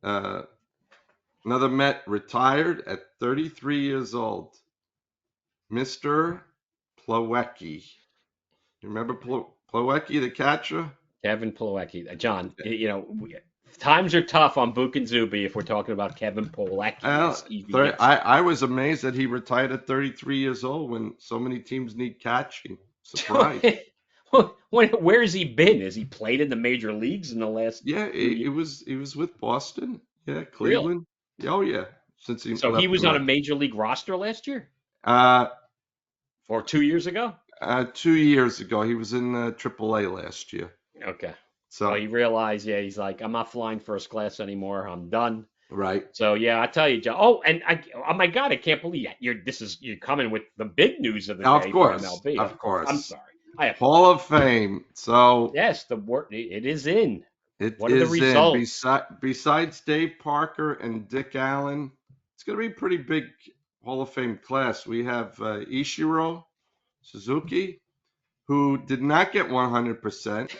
uh, another Met retired at 33 years old, Mr. Plawecki. You remember Plawecki, the catcher? Kevin Plawecki. John, times are tough on Bouk and Zoobie if we're talking about Kevin Plawecki Well, as EV. I was amazed that he retired at 33 years old when so many teams need catching. Surprise. Where has he been? Has he played in the major leagues in the last Yeah, few it years? was with Boston. Yeah, Really? Cleveland. Oh yeah, since he So he left the was on a Mets. major league roster last year Uh, or 2 years ago? 2 years ago, he was in AAA last year. Okay. So So he realized, yeah, he's like, I'm not flying first class anymore. I'm done. right. So yeah, I tell you, Joe. Oh, and oh my God, I can't believe you're coming with the big news of the Of day for course, MLB. of Of course, I'm course. sorry. I Hall apologize. of Fame. So Yes, the word it is in. it What are the is in. results? Besides Dave Parker and Dick Allen, it's going to be a pretty big Hall of Fame class. We have Ichiro Suzuki, who did not get 100%.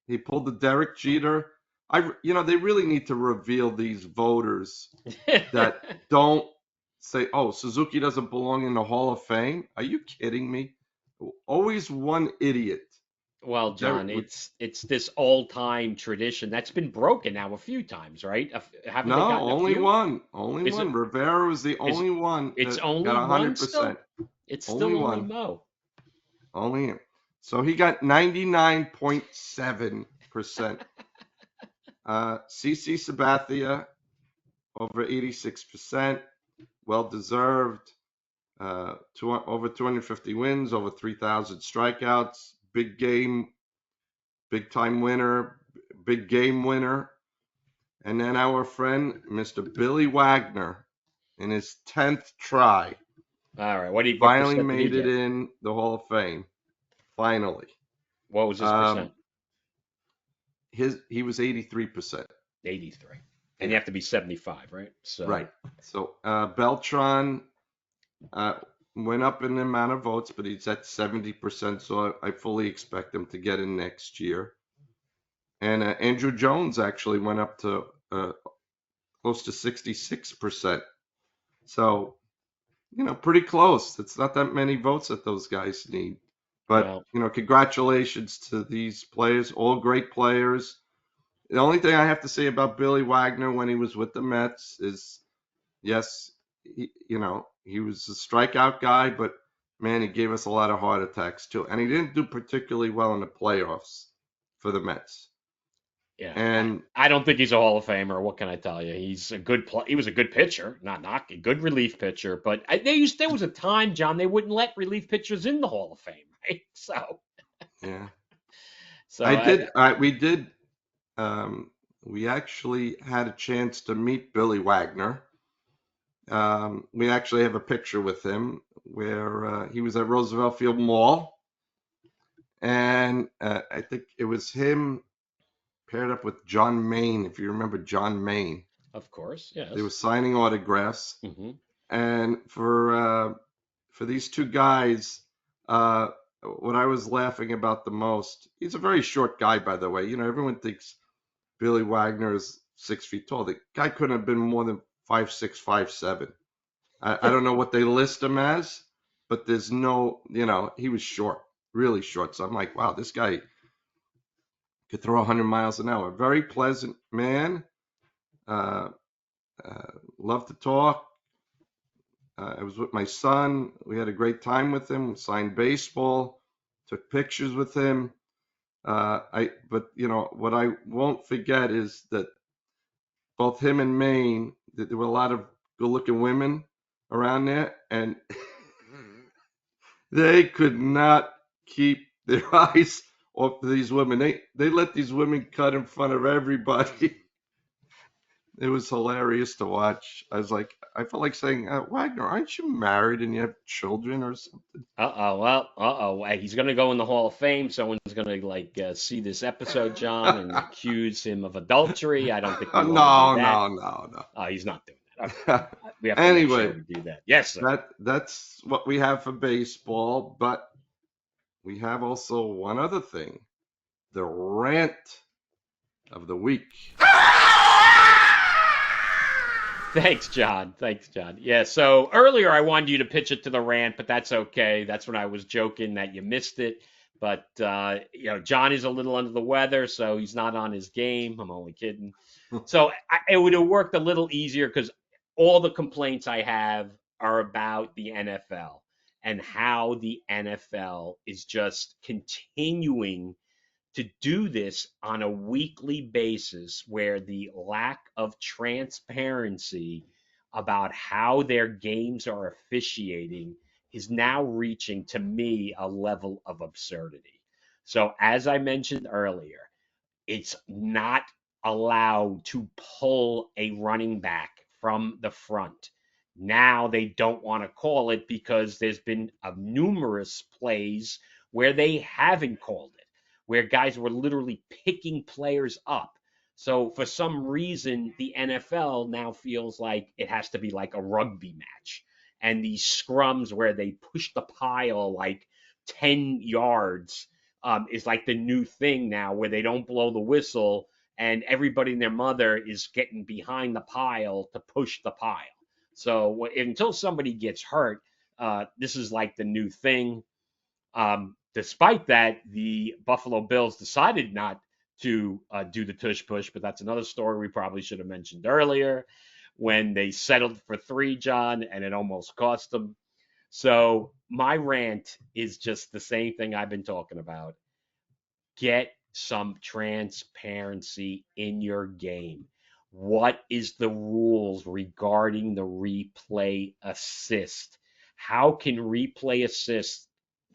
He pulled the Derek Jeter. They really need to reveal these voters that don't say, "Oh, Suzuki doesn't belong in the Hall of Fame." Are you kidding me? Always one idiot. Well, Derek, John, it's this all-time tradition that's been broken now a few times, right? Haven't they no, gotten a only few? one. Only Is it one. Rivera was the is only one it's that got only one 100%. still? It's Only still only one. Mo. Only him. So he got 99.7%. CC Sabathia over 86%. Well deserved. Over 250 wins, over 3,000 strikeouts. Big game, big time winner, big game winner. And then our friend, Mr. Billy Wagner, in his 10th try, All right, what finally percent did he made it get? in the Hall of Fame. Finally. What was his Um, percent? he was 83%. 83. And you Yeah, have to be 75, right? So, right. So Beltran uh, went up in the amount of votes, but he's at 70%. So I fully expect him to get in next year. And Andrew Jones actually went up to close to 66%. So, pretty close. It's not that many votes that those guys need. But, well, congratulations to these players, all great players. The only thing I have to say about Billy Wagner when he was with the Mets is, yes, he was a strikeout guy, but man, he gave us a lot of heart attacks too. And he didn't do particularly well in the playoffs for the Mets. yeah, And I don't think he's a Hall of Famer. What can I tell you? He was a good pitcher, not knocking, good relief pitcher. But there was a time, John, they wouldn't let relief pitchers in the Hall of Fame, right? yeah, So I did. We did. Um, we actually had a chance to meet Billy Wagner. We actually have a picture with him where he was at Roosevelt Field Mall, and I think it was him paired up with John Maine. If you remember John Maine, of course, they were yes. signing autographs, Hmm. and for these two guys, uh, what I was laughing about the most, he's a very short guy, by the way. Everyone thinks Billy Wagner is 6 feet tall. The guy couldn't have been more than 5'6", 5'7". I don't know what they list him as, but there's no, he was short, really short. So I'm like, wow, this guy could throw 100 miles an hour. Very pleasant man. Uh, Loved to talk. I was with my son. We had a great time with him. We signed baseball, took pictures with him. But what I won't forget is that both him and Maine, there were a lot of good-looking women around there, and they could not keep their eyes off these women. They let these women cut in front of everybody. It was hilarious to watch. I felt like saying, Wagner, aren't you married and you have children or something? He's going to go in the Hall of Fame. Someone's going to see this episode, John, and accuse him of adultery. I don't think we want to do No, that. no, no, He's not doing that. Okay. no. We have to make sure Anyway, we do that. Yes, sir. that's what we have for baseball, but we have also one other thing, the rant of the week. Thanks, John. Thanks, John. Yeah, so earlier I wanted you to pitch it to the rant, but that's okay. That's when I was joking that you missed it. But, John is a little under the weather, so he's not on his game. I'm only kidding. So it would have worked a little easier because all the complaints I have are about the NFL. and how the NFL is just continuing to do this on a weekly basis, where the lack of transparency about how their games are officiating is now reaching, to me, a level of absurdity. So, as I mentioned earlier, it's not allowed to pull a running back from the front. Now they don't want to call it because there's been numerous plays where they haven't called it, where guys were literally picking players up. So for some reason, the NFL now feels like it has to be like a rugby match. And these scrums where they push the pile like 10 yards is like the new thing now, where they don't blow the whistle and everybody and their mother is getting behind the pile to push the pile. So until somebody gets hurt, this is like the new thing. Despite that, the Buffalo Bills decided not to do the tush push, but that's another story we probably should have mentioned earlier, when they settled for three, John, and it almost cost them. So my rant is just the same thing I've been talking about. Get some transparency in your game. What is the rules regarding the replay assist? How can replay assist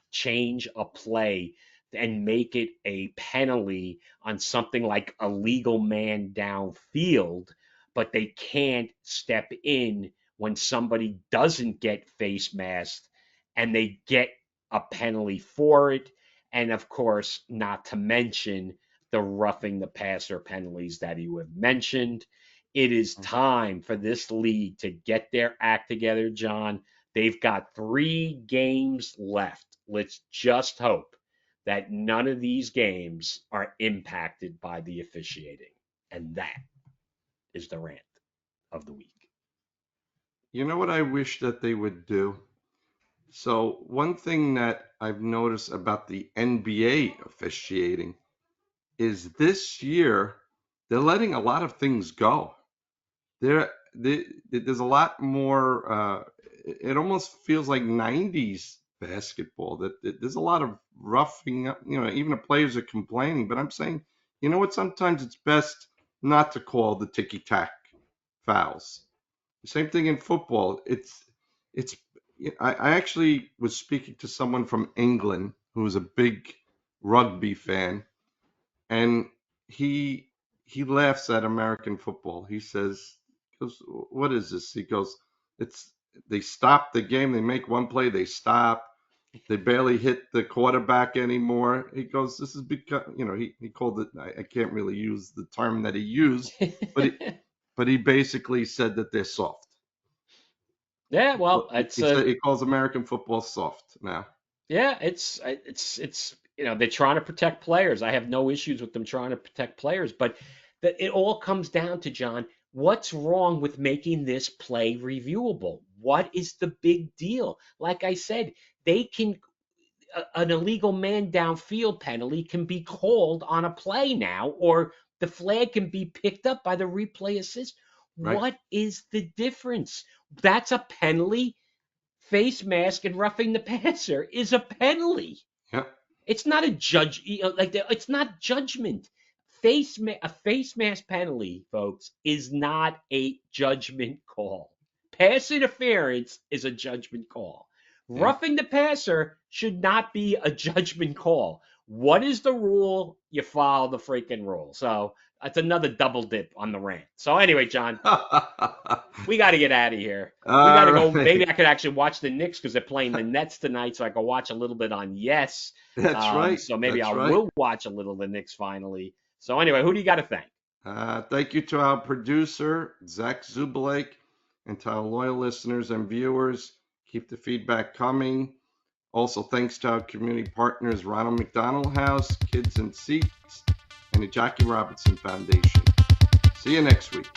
change a play and make it a penalty on something like a legal man downfield, but they can't step in when somebody doesn't get face masked and they get a penalty for it? And of course, not to mention the roughing the passer penalties that you have mentioned. It is time for this league to get their act together, John. They've got 3 games left. Let's just hope that none of these games are impacted by the officiating. And that is the rant of the week. You know what I wish that they would do? So one thing that I've noticed about the NBA officiating is this year they're letting a lot of things go. There's a lot more. It almost feels like '90s basketball. That there's a lot of roughing up. Even the players are complaining. But I'm saying, you know what? Sometimes it's best not to call the ticky tack fouls. Same thing in football. It's. I actually was speaking to someone from England who was a big rugby fan, and he he laughs at American football. He says, goes, "What is this?" He goes, "It's they stop the game. They make one play, they stop. They barely hit the quarterback anymore." He goes, "This is because he called it. I can't really use the term that he used, but he basically said that they're soft. Yeah, well, it's He said he calls American football soft now." yeah, it's they're trying to protect players. I have no issues with them trying to protect players, but it all comes down to, John, what's wrong with making this play reviewable? What is the big deal? Like I said, they can an illegal man downfield penalty can be called on a play now, or the flag can be picked up by the replay assist. Right? What is the difference? That's a penalty. Face mask and roughing the passer is a penalty. Yep. It's not a judge, it's not judgment. A face mask penalty, folks, is not a judgment call. Pass interference is a judgment call. Yeah. Roughing the passer should not be a judgment call. What is the rule? You follow the freaking rule. So that's another double dip on the rant. So anyway, John, we got to get out of here. We got to All go. right. Maybe I could actually watch the Knicks because they're playing the Nets tonight, so I can watch a little bit on Yes. That's right. So maybe That's I right. will watch a little of the Knicks finally. So anyway, who do you got to thank? Thank you to our producer, Zach Zubulake, and to our loyal listeners and viewers. Keep the feedback coming. Also, thanks to our community partners, Ronald McDonald House, Kids in Seats, and the Jackie Robinson Foundation. See you next week.